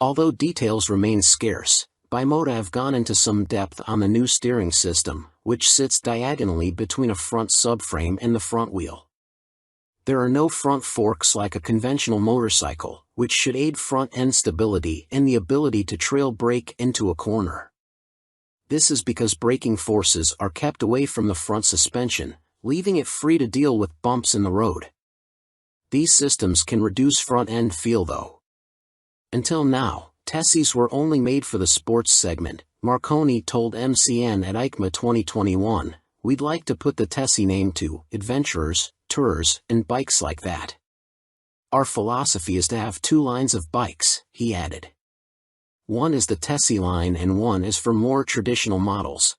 Although details remain scarce, Bimota have gone into some depth on the new steering system, which sits diagonally between a front subframe and the front wheel. There are no front forks like a conventional motorcycle, which should aid front-end stability and the ability to trail brake into a corner. This is because braking forces are kept away from the front suspension, leaving it free to deal with bumps in the road. These systems can reduce front-end feel though. Until now, Tessies were only made for the sports segment, Marconi told MCN at EICMA 2021, we'd like to put the Tessie name to adventurers, tourers, and bikes like that. Our philosophy is to have two lines of bikes, he added. One is the Tessie line and one is for more traditional models.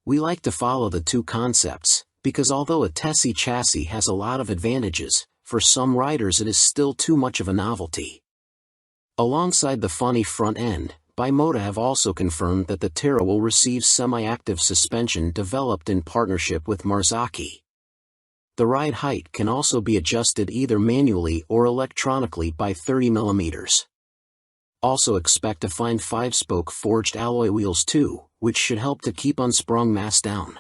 We like to follow the two concepts, because although a Tessie chassis has a lot of advantages, for some riders it is still too much of a novelty. Alongside the funny front end, Bimota have also confirmed that the Terra will receive semi-active suspension developed in partnership with Marzocchi. The ride height can also be adjusted either manually or electronically by 30 mm. Also expect to find 5-spoke forged alloy wheels too, which should help to keep unsprung mass down.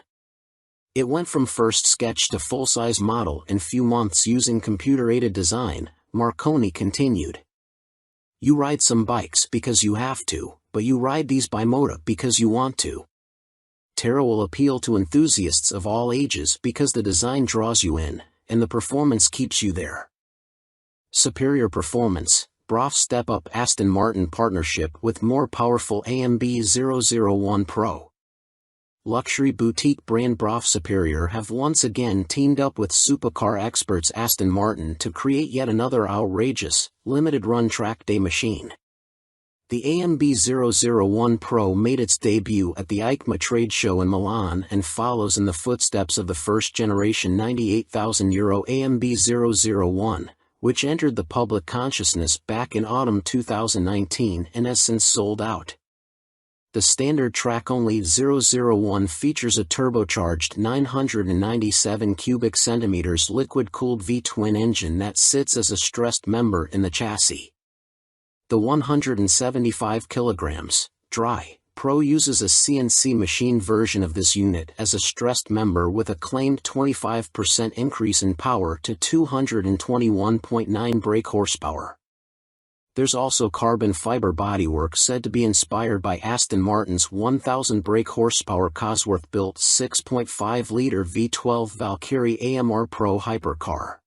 It went from first sketch to full-size model in few months using computer-aided design, Marconi continued. You ride some bikes because you have to, but you ride these Bimota because you want to. Terra will appeal to enthusiasts of all ages because the design draws you in, and the performance keeps you there. Superior performance, Brough step up Aston Martin partnership with more powerful AMB 001 Pro. Luxury boutique brand Brough Superior have once again teamed up with supercar experts Aston Martin to create yet another outrageous, limited-run track day machine. The AMB 001 Pro made its debut at the EICMA trade show in Milan and follows in the footsteps of the first-generation €98,000 AMB 001, which entered the public consciousness back in autumn 2019 and has since sold out. The standard track-only 001 features a turbocharged 997 cubic centimeters liquid-cooled V-twin engine that sits as a stressed member in the chassis. The 175 kilograms, dry, Pro uses a CNC machine version of this unit as a stressed member with a claimed 25% increase in power to 221.9 brake horsepower. There's also carbon fiber bodywork said to be inspired by Aston Martin's 1,000 brake horsepower Cosworth-built 6.5-liter V12 Valkyrie AMR Pro hypercar.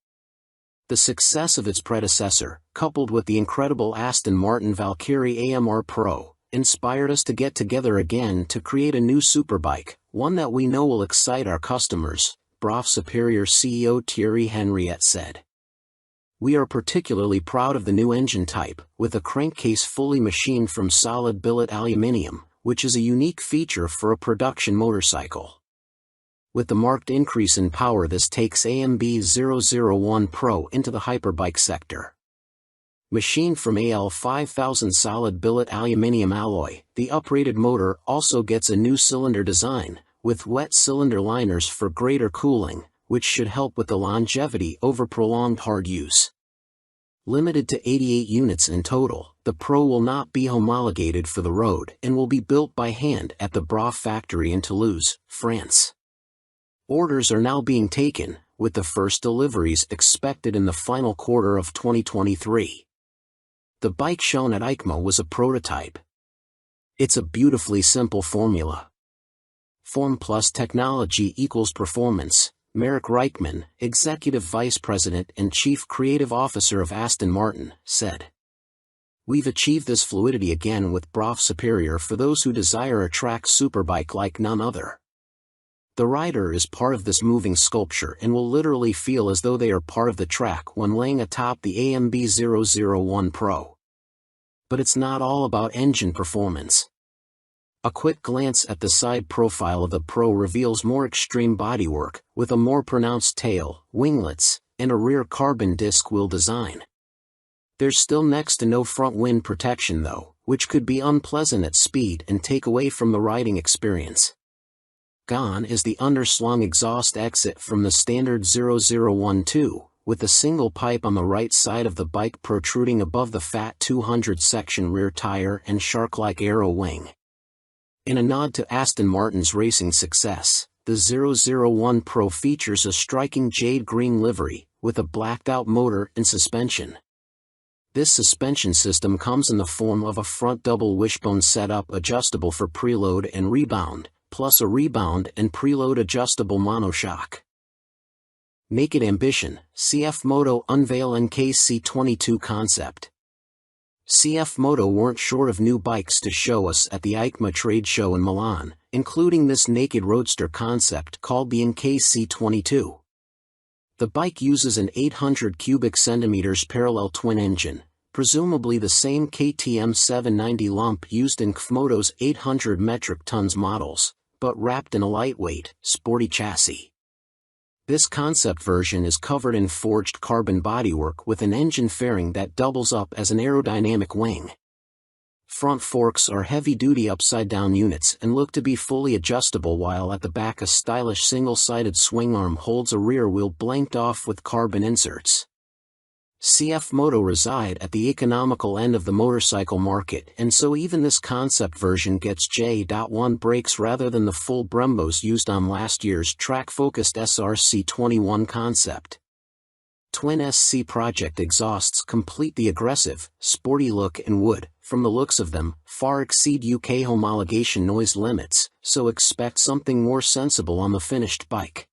The success of its predecessor, coupled with the incredible Aston Martin Valkyrie AMR Pro, inspired us to get together again to create a new superbike, one that we know will excite our customers, Brough Superior CEO Thierry Henriette said. We are particularly proud of the new engine type, with a crankcase fully machined from solid billet aluminium, which is a unique feature for a production motorcycle. With the marked increase in power, this takes AMB 001 Pro into the hyperbike sector. Machined from AL 5000 solid billet aluminium alloy, the uprated motor also gets a new cylinder design, with wet cylinder liners for greater cooling, which should help with the longevity over prolonged hard use. Limited to 88 units in total, the Pro will not be homologated for the road and will be built by hand at the Bra factory in Toulouse, France. Orders are now being taken, with the first deliveries expected in the final quarter of 2023. The bike shown at EICMA was a prototype. It's a beautifully simple formula. Form plus technology equals performance, Marek Reichman, Executive Vice President and Chief Creative Officer of Aston Martin, said. We've achieved this fluidity again with Bra Superior for those who desire a track superbike like none other. The rider is part of this moving sculpture and will literally feel as though they are part of the track when laying atop the AMB 001 Pro. But it's not all about engine performance. A quick glance at the side profile of the Pro reveals more extreme bodywork, with a more pronounced tail, winglets, and a rear carbon disc wheel design. There's still next to no front wind protection though, which could be unpleasant at speed and take away from the riding experience. Gone is the underslung exhaust exit from the standard 0012, with a single pipe on the right side of the bike protruding above the fat 200 section rear tire and shark-like aero wing. In a nod to Aston Martin's racing success, the 001 Pro features a striking jade green livery, with a blacked-out motor and suspension. This suspension system comes in the form of a front double wishbone setup adjustable for preload and rebound, plus a rebound and preload adjustable monoshock. Naked Ambition, CF Moto unveil NKC22 concept. CF Moto weren't short of new bikes to show us at the EICMA trade show in Milan, including this naked roadster concept called the NKC22. The bike uses an 800 cubic centimeters parallel twin engine, presumably the same KTM 790 lump used in Kmoto's 800 metric tons models, but wrapped in a lightweight, sporty chassis. This concept version is covered in forged carbon bodywork with an engine fairing that doubles up as an aerodynamic wing. Front forks are heavy-duty upside-down units and look to be fully adjustable, while at the back a stylish single-sided swing arm holds a rear wheel blanked off with carbon inserts. CF Moto reside at the economical end of the motorcycle market, and so even this concept version gets J.1 brakes rather than the full Brembos used on last year's track-focused SRC21 concept. Twin SC Project exhausts complete the aggressive, sporty look and would, from the looks of them, far exceed UK homologation noise limits, so expect something more sensible on the finished bike.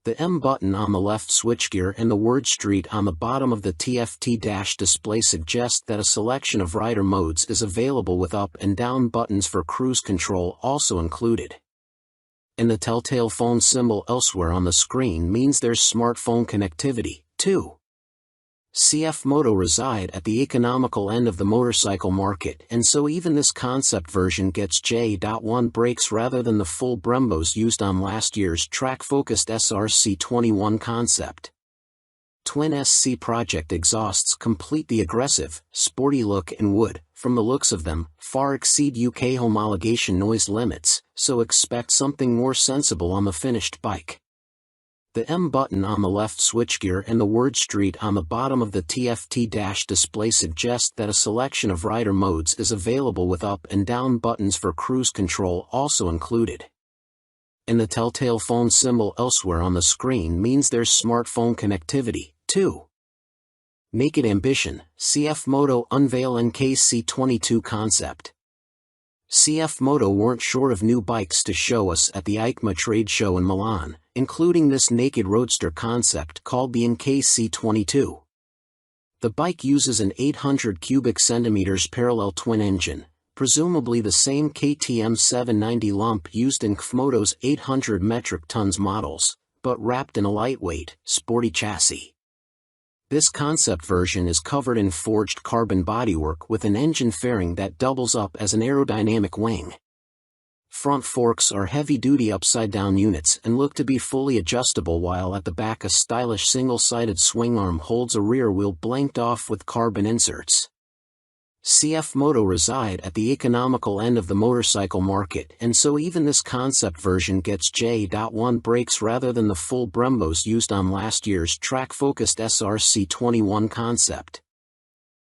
The M button on the left switchgear and the word Street on the bottom of the TFT dash display suggest that a selection of rider modes is available with up and down buttons for cruise control also included. And the telltale phone symbol elsewhere on the screen means there's smartphone connectivity, too. CF Moto reside at the economical end of the motorcycle market, and so even this concept version gets J.1 brakes rather than the full Brembos used on last year's track-focused SRC21 concept. Twin SC Project exhausts complete the aggressive, sporty look and would, from the looks of them, far exceed UK homologation noise limits, so expect something more sensible on the finished bike. The M button on the left switchgear and the word Street on the bottom of the TFT dash display suggest that a selection of rider modes is available with up and down buttons for cruise control also included. And the telltale phone symbol elsewhere on the screen means there's smartphone connectivity, too. Naked Ambition, CF Moto unveil NKC22 concept. CF Moto weren't short of new bikes to show us at the EICMA trade show in Milan, including this naked roadster concept called the NKC22. The bike uses an 800 cubic centimeters parallel twin engine, presumably the same KTM 790 lump used in Kmoto's 800 metric tons models, but wrapped in a lightweight, sporty chassis. This concept version is covered in forged carbon bodywork with an engine fairing that doubles up as an aerodynamic wing. Front forks are heavy-duty upside-down units and look to be fully adjustable, while at the back a stylish single-sided swing arm holds a rear wheel blanked off with carbon inserts. CF Moto reside at the economical end of the motorcycle market, and so even this concept version gets J.1 brakes rather than the full Brembos used on last year's track-focused SRC21 concept.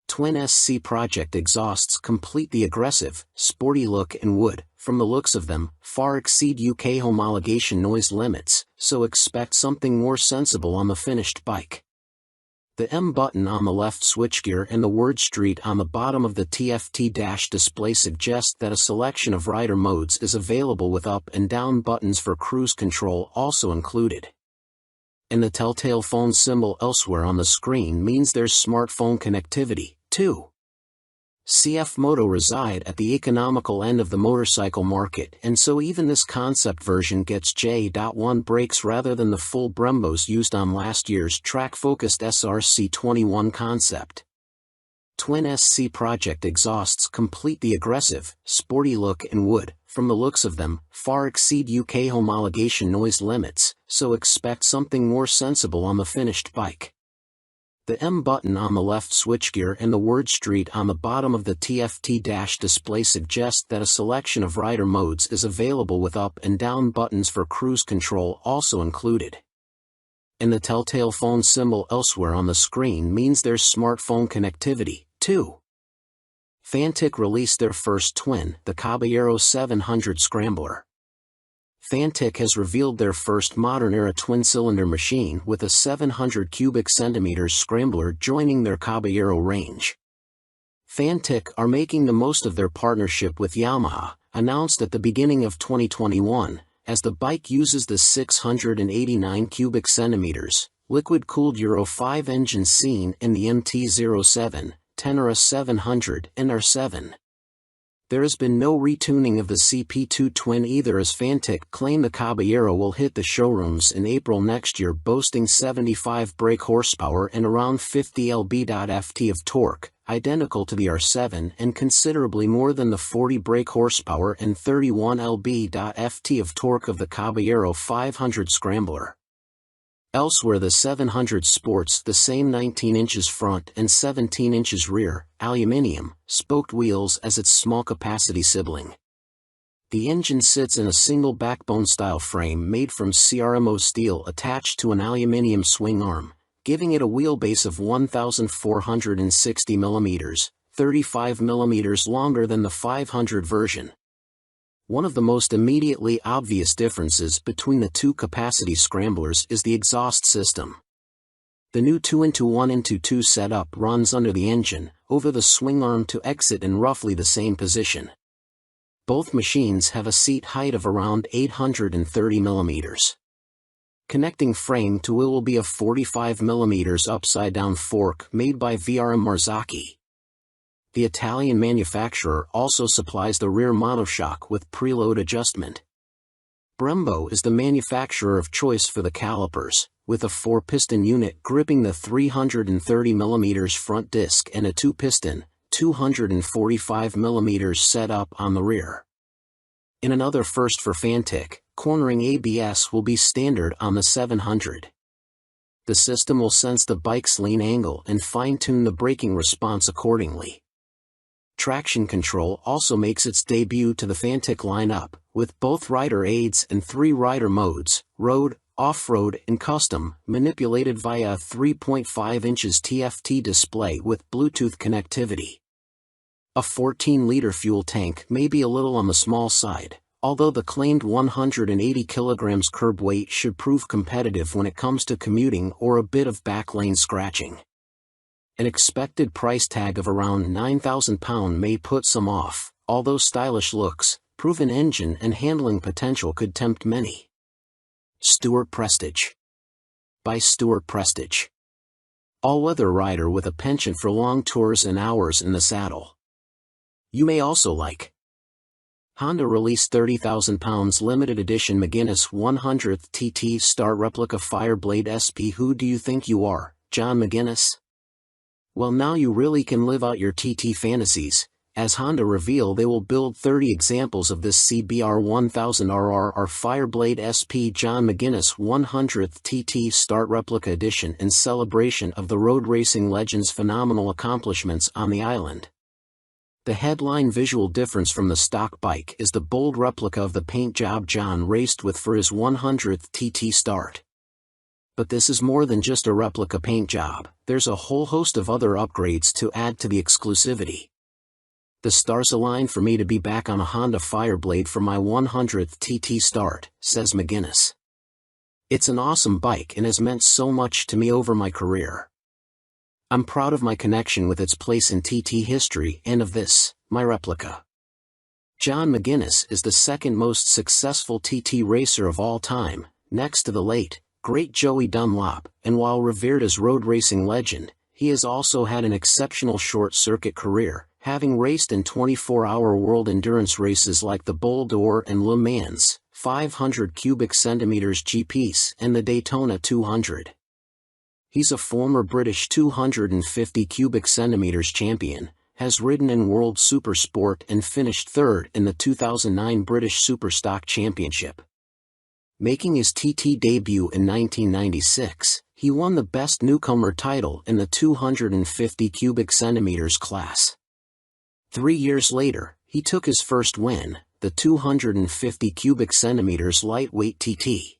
Twin SC Project exhausts complete the aggressive, sporty look and would, from the looks of them, far exceed UK homologation noise limits, so expect something more sensible on the finished bike. The M button on the left switchgear and the word Street on the bottom of the TFT dash display suggest that a selection of rider modes is available with up and down buttons for cruise control also included. And the telltale phone symbol elsewhere on the screen means there's smartphone connectivity, too. CF Moto reside at the economical end of the motorcycle market, and so even this concept version gets J.1 brakes rather than the full Brembos used on last year's track-focused SRC21 concept. Twin SC Project exhausts complete the aggressive, sporty look and would, from the looks of them, far exceed UK homologation noise limits, so expect something more sensible on the finished bike. The M button on the left switchgear and the word Street on the bottom of the TFT dash display suggest that a selection of rider modes is available with up and down buttons for cruise control also included. And the telltale phone symbol elsewhere on the screen means there's smartphone connectivity, too. Fantic released their first twin, the Caballero 700 Scrambler. Fantic has revealed their first modern-era twin-cylinder machine with a 700 cubic centimeters scrambler joining their Caballero range. Fantic are making the most of their partnership with Yamaha, announced at the beginning of 2021, as the bike uses the 689 cubic centimeters, liquid-cooled Euro 5 engine seen in the MT-07, Tenere 700 and R7. There has been no retuning of the CP2 twin either, as Fantic claim the Caballero will hit the showrooms in April next year, boasting 75 brake horsepower and around 50 lb.ft of torque, identical to the R7 and considerably more than the 40 brake horsepower and 31 lb.ft of torque of the Caballero 500 Scrambler. Elsewhere, the 700 sports the same 19 inches front and 17 inches rear, aluminium, spoked wheels as its small-capacity sibling. The engine sits in a single backbone-style frame made from CRMO steel attached to an aluminium swing arm, giving it a wheelbase of 1,460 mm, 35 mm longer than the 500 version. One of the most immediately obvious differences between the two capacity scramblers is the exhaust system. The new 2-1-2 setup runs under the engine, over the swing arm to exit in roughly the same position. Both machines have a seat height of around 830 mm. Connecting frame to wheel will be a 45 mm upside-down fork made by VRM Marzocchi. The Italian manufacturer also supplies the rear monoshock with preload adjustment. Brembo is the manufacturer of choice for the calipers, with a 4-piston unit gripping the 330 mm front disc and a 2-piston, 245 mm setup on the rear. In another first for Fantic, cornering ABS will be standard on the 700. The system will sense the bike's lean angle and fine-tune the braking response accordingly. Traction control also makes its debut to the Fantic lineup, with both rider aids and 3 rider modes, road, off-road and custom, manipulated via a 3.5 inches TFT display with Bluetooth connectivity. A 14-liter fuel tank may be a little on the small side, although the claimed 180 kilograms curb weight should prove competitive when it comes to commuting or a bit of backlane scratching. An expected price tag of around £9,000 may put some off, although stylish looks, proven engine and handling potential could tempt many. Stuart Prestige. By Stuart Prestige. All-weather rider with a penchant for long tours and hours in the saddle. You may also like. Honda released £30,000 limited edition McGuinness 100th TT Star Replica Fireblade SP. Who do you think you are, John McGuinness? Well, now you really can live out your TT fantasies, as Honda reveal they will build 30 examples of this CBR 1000RR Fireblade SP John McGuinness 100th TT Start Replica Edition in celebration of the road racing legend's phenomenal accomplishments on the island. The headline visual difference from the stock bike is the bold replica of the paint job John raced with for his 100th TT start. But this is more than just a replica paint job, there's a whole host of other upgrades to add to the exclusivity. The stars aligned for me to be back on a Honda Fireblade for my 100th TT start, says McGuinness. It's an awesome bike and has meant so much to me over my career. I'm proud of my connection with its place in TT history and of this, my replica. John McGuinness is the second most successful TT racer of all time, next to the late, great Joey Dunlop, and while revered as road racing legend, he has also had an exceptional short-circuit career, having raced in 24-hour world endurance races like the Bol d'Or and Le Mans, 500 cubic centimeters GPs, and the Daytona 200. He's a former British 250 cubic centimeters champion, has ridden in World Supersport and finished third in the 2009 British Superstock Championship. Making his TT debut in 1996, he won the Best Newcomer title in the 250 cubic centimeters class. 3 years later, he took his first win, the 250 cubic centimeters lightweight TT.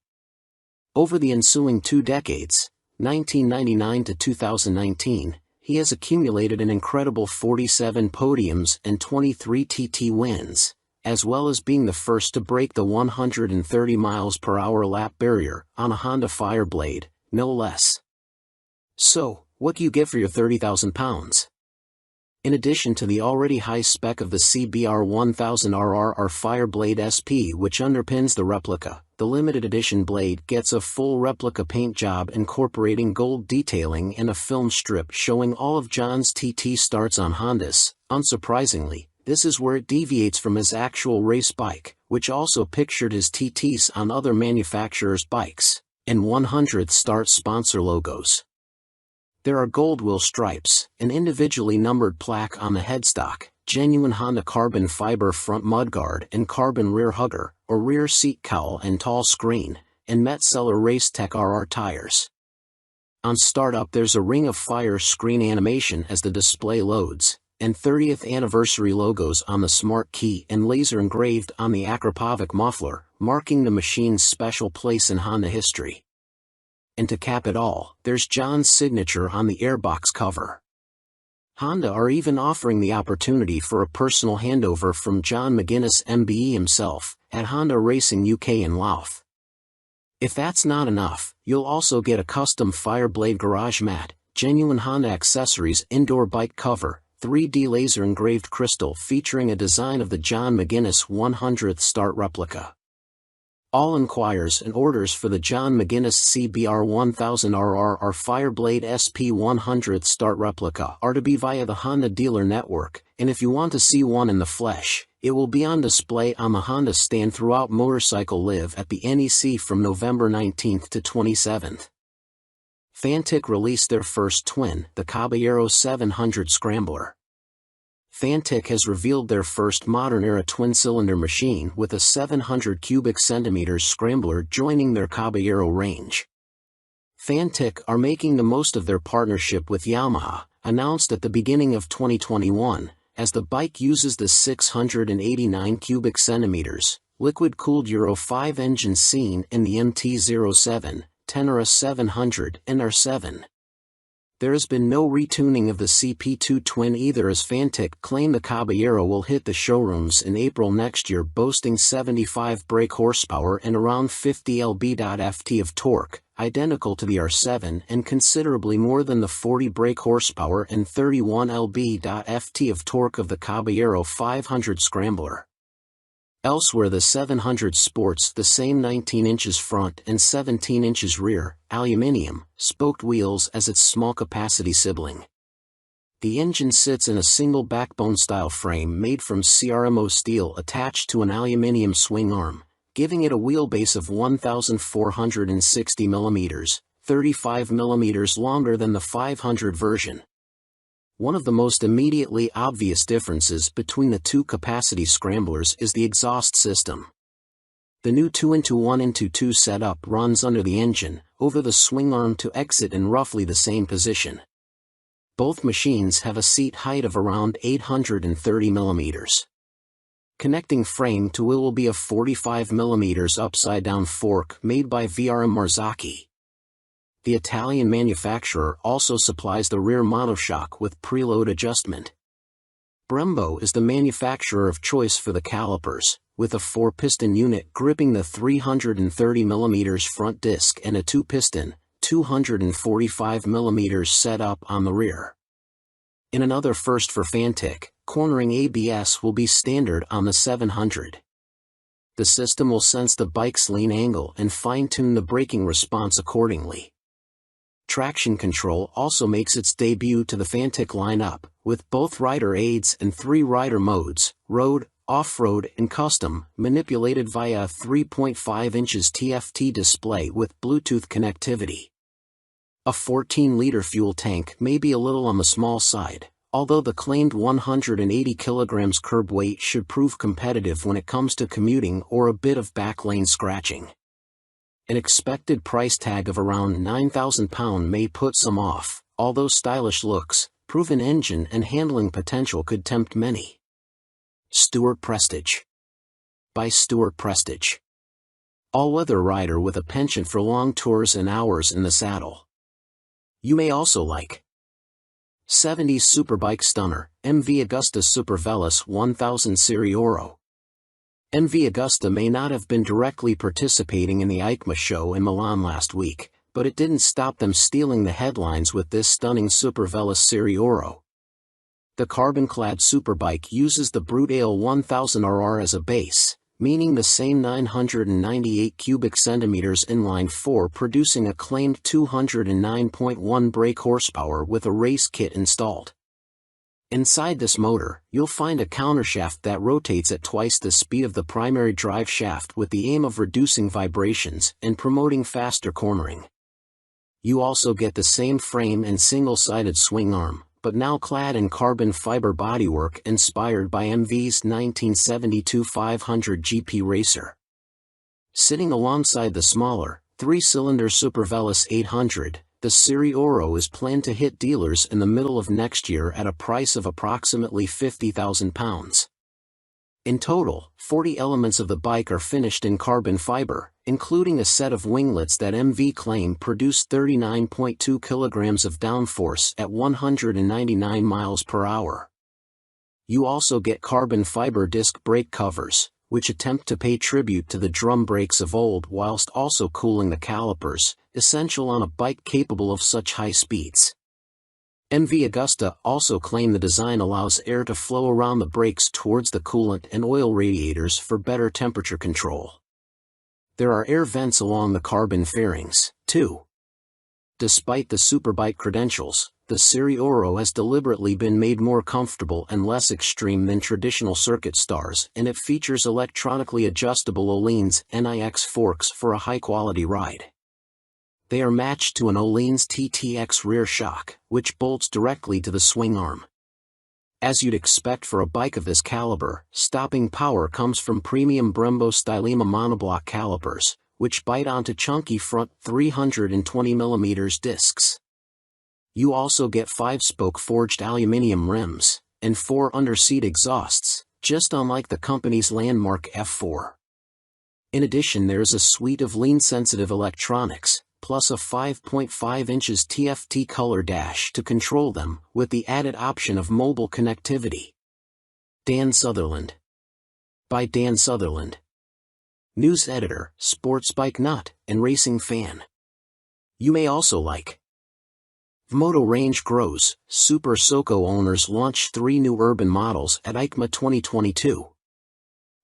Over the ensuing 2 decades, 1999 to 2019, he has accumulated an incredible 47 podiums and 23 TT wins, as well as being the first to break the 130 miles per hour lap barrier on a Honda Fireblade, no less. So, what do you get for your 30,000 pounds? In addition to the already high spec of the CBR 1000RR Fireblade SP which underpins the replica, the limited edition blade gets a full replica paint job incorporating gold detailing and a film strip showing all of John's TT starts on Hondas. Unsurprisingly, this is where it deviates from his actual race bike, which also pictured his TTs on other manufacturers' bikes, and 100th start sponsor logos. There are gold wheel stripes, an individually numbered plaque on the headstock, genuine Honda carbon fiber front mudguard and carbon rear hugger, or rear seat cowl and tall screen, and Metzeler Racetech RR tires. On startup there's a ring of fire screen animation as the display loads, and 30th anniversary logos on the smart key and laser engraved on the Akrapovic muffler, marking the machine's special place in Honda history. And to cap it all, there's John's signature on the airbox cover. Honda are even offering the opportunity for a personal handover from John McGuinness MBE himself, at Honda Racing UK in Louth. If that's not enough, you'll also get a custom Fireblade garage mat, genuine Honda accessories indoor bike cover, 3D laser engraved crystal featuring a design of the John McGuinness 100th start replica. All inquiries and orders for the John McGuinness CBR 1000RR Fireblade SP 100th start replica are to be via the Honda dealer network, and if you want to see one in the flesh, it will be on display on the Honda stand throughout Motorcycle Live at the NEC from November 19th to 27th. Fantic released their first twin, the Caballero 700 Scrambler. Fantic has revealed their first modern-era twin-cylinder machine with a 700 cubic centimeters Scrambler joining their Caballero range. Fantic are making the most of their partnership with Yamaha, announced at the beginning of 2021, as the bike uses the 689 cubic centimeters, liquid-cooled Euro 5 engine seen in the MT-07, Tenere 700 and R7. There has been no retuning of the CP2 twin either, as Fantic claim the Caballero will hit the showrooms in April next year, boasting 75 brake horsepower and around 50 lb.ft of torque, identical to the R7 and considerably more than the 40 brake horsepower and 31 lb.ft of torque of the Caballero 500 Scrambler. Elsewhere the 700 sports the same 19 inches front and 17 inches rear, aluminium, spoked wheels as its small capacity sibling. The engine sits in a single backbone-style frame made from CRMO steel attached to an aluminium swing arm, giving it a wheelbase of 1,460 mm, 35 mm longer than the 500 version. One of the most immediately obvious differences between the two capacity scramblers is the exhaust system. The new 2-into-1-into-2 setup runs under the engine, over the swing arm to exit in roughly the same position. Both machines have a seat height of around 830 millimeters. Connecting frame to wheel will be a 45 millimeters upside-down fork made by VRM Marzocchi. The Italian manufacturer also supplies the rear monoshock with preload adjustment. Brembo is the manufacturer of choice for the calipers, with a 4-piston unit gripping the 330 mm front disc and a 2-piston, 245 mm setup on the rear. In another first for Fantic, cornering ABS will be standard on the 700. The system will sense the bike's lean angle and fine-tune the braking response accordingly. Traction control also makes its debut to the Fantic lineup, with both rider aids and 3 rider modes, road, off-road and custom, manipulated via a 3.5 inches TFT display with Bluetooth connectivity. A 14-liter fuel tank may be a little on the small side, although the claimed 180 kilograms curb weight should prove competitive when it comes to commuting or a bit of backlane scratching. An expected price tag of around £9,000 may put some off, although stylish looks, proven engine and handling potential could tempt many. Stuart Prestige. By Stuart Prestige. All-weather rider with a penchant for long tours and hours in the saddle. You may also like 70s Superbike Stunner, MV Agusta Super Veloce 1000 Serie Oro. MV Agusta may not have been directly participating in the EICMA show in Milan last week, but it didn't stop them stealing the headlines with this stunning Super Veloce Serie Oro. The carbon-clad superbike uses the Brute Ale 1000RR as a base, meaning the same 998 cubic centimeters inline 4, producing a claimed 209.1 brake horsepower with a race kit installed. Inside this motor, you'll find a countershaft that rotates at twice the speed of the primary drive shaft with the aim of reducing vibrations and promoting faster cornering. You also get the same frame and single-sided swing arm, but now clad in carbon fiber bodywork inspired by MV's 1972 500 GP Racer. Sitting alongside the smaller, 3-cylinder Super Veloce 800, the Serie Oro is planned to hit dealers in the middle of next year at a price of approximately £50,000. In total, 40 elements of the bike are finished in carbon fiber, including a set of winglets that MV claim produce 39.2 kilograms of downforce at 199 miles per hour. You also get carbon fiber disc brake covers, which attempt to pay tribute to the drum brakes of old whilst also cooling the calipers, essential on a bike capable of such high speeds. MV Agusta also claim the design allows air to flow around the brakes towards the coolant and oil radiators for better temperature control. There are air vents along the carbon fairings, too. Despite the superbike credentials, the Serie Oro has deliberately been made more comfortable and less extreme than traditional circuit stars, and it features electronically adjustable Öhlins NIX forks for a high-quality ride. They are matched to an Öhlins TTX rear shock, which bolts directly to the swing arm. As you'd expect for a bike of this caliber, stopping power comes from premium Brembo Stylema monoblock calipers, which bite onto chunky front 320mm discs. You also get 5-spoke forged aluminium rims, and 4 under-seat exhausts, just unlike the company's landmark F4. In addition, there is a suite of lean-sensitive electronics, plus a 5.5 inches TFT color dash to control them, with the added option of mobile connectivity. Dan Sutherland. By Dan Sutherland. News editor, sports bike nut, and racing fan. You may also like Vmoto range grows, Super Soco owners launch 3 new urban models at EICMA 2022.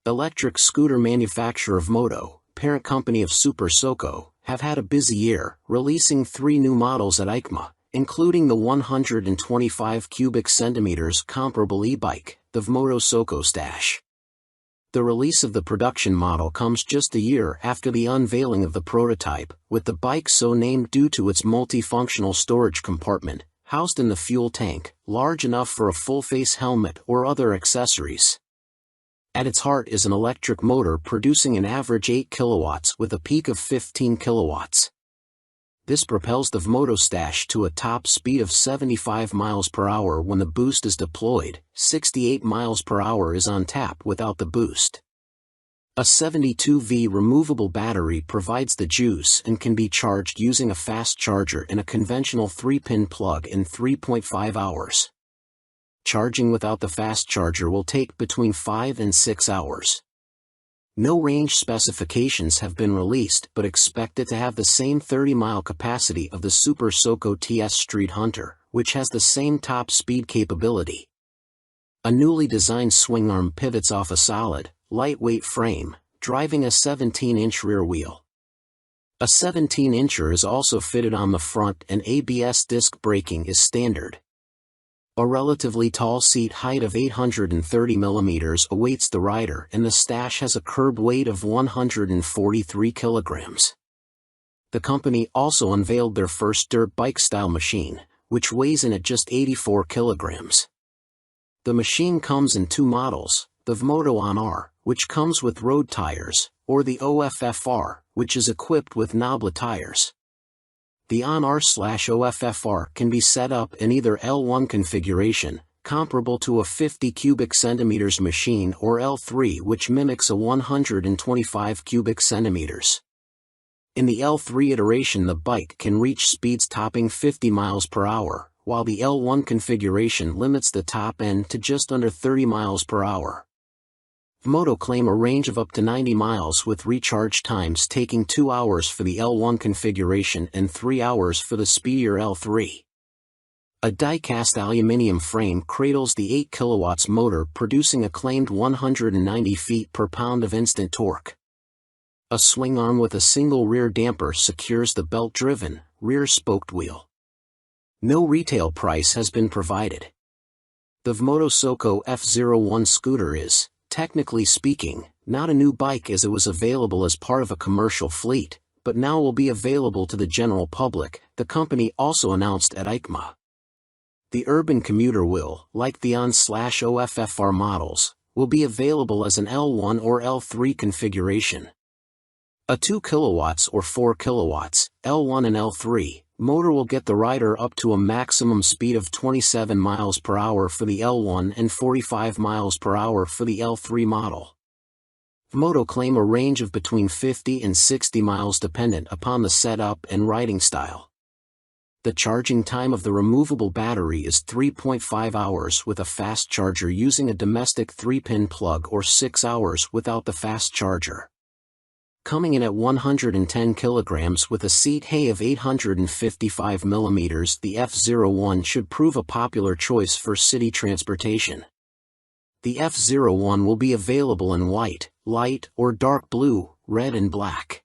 Electric scooter manufacturer Vmoto, parent company of Super Soco, have had a busy year, releasing 3 new models at EICMA, including the 125 cubic centimeters comparable e-bike, the Vmoto Soco Stash. The release of the production model comes just a year after the unveiling of the prototype, with the bike so named due to its multifunctional storage compartment, housed in the fuel tank, large enough for a full-face helmet or other accessories. At its heart is an electric motor producing an average 8 kilowatts with a peak of 15 kilowatts. This propels the Vmoto Stash to a top speed of 75 miles per hour when the boost is deployed. 68 miles per hour is on tap without the boost. A 72V removable battery provides the juice and can be charged using a fast charger in a conventional 3-pin plug in 3.5 hours. Charging without the fast charger will take between 5 and 6 hours. No range specifications have been released, but expect it to have the same 30-mile capacity of the Super Soco TS Street Hunter, which has the same top speed capability. A newly designed swing arm pivots off a solid, lightweight frame, driving a 17-inch rear wheel. A 17-incher is also fitted on the front, and ABS disc braking is standard. A relatively tall seat height of 830 mm awaits the rider, and the Stash has a curb weight of 143 kilograms. The company also unveiled their first dirt bike-style machine, which weighs in at just 84 kilograms. The machine comes in 2 models, the Vmoto On-R, which comes with road tires, or the OFFR, which is equipped with Nobla tires. The On-R/OFFR can be set up in either L1 configuration, comparable to a 50 cubic centimeters machine, or L3, which mimics a 125 cubic centimeters. In the L3 iteration, the bike can reach speeds topping 50 miles per hour, while the L1 configuration limits the top end to just under 30 miles per hour. Vmoto claim a range of up to 90 miles with recharge times taking 2 hours for the L1 configuration and 3 hours for the speedier L3. A die-cast aluminium frame cradles the 8 kilowatts motor, producing a claimed 190 feet per pound of instant torque. A swing arm with a single rear damper secures the belt-driven, rear-spoked wheel. No retail price has been provided. The Vmoto Soco F01 scooter is, technically speaking, not a new bike, as it was available as part of a commercial fleet, but now will be available to the general public, the company also announced at EICMA. The urban commuter will, like the On/OFFR models, will be available as an L1 or L3 configuration. A 2 kilowatts or 4 kilowatts, L1 and L3, motor will get the rider up to a maximum speed of 27 miles per hour for the L1 and 45 miles per hour for the L3 model. Vmoto claim a range of between 50 and 60 miles dependent upon the setup and riding style. The charging time of the removable battery is 3.5 hours with a fast charger using a domestic 3-pin plug, or 6 hours without the fast charger. Coming in at 110 kilograms with a seat height of 855 mm, the F01 should prove a popular choice for city transportation. The F01 will be available in white, light or dark blue, red and black.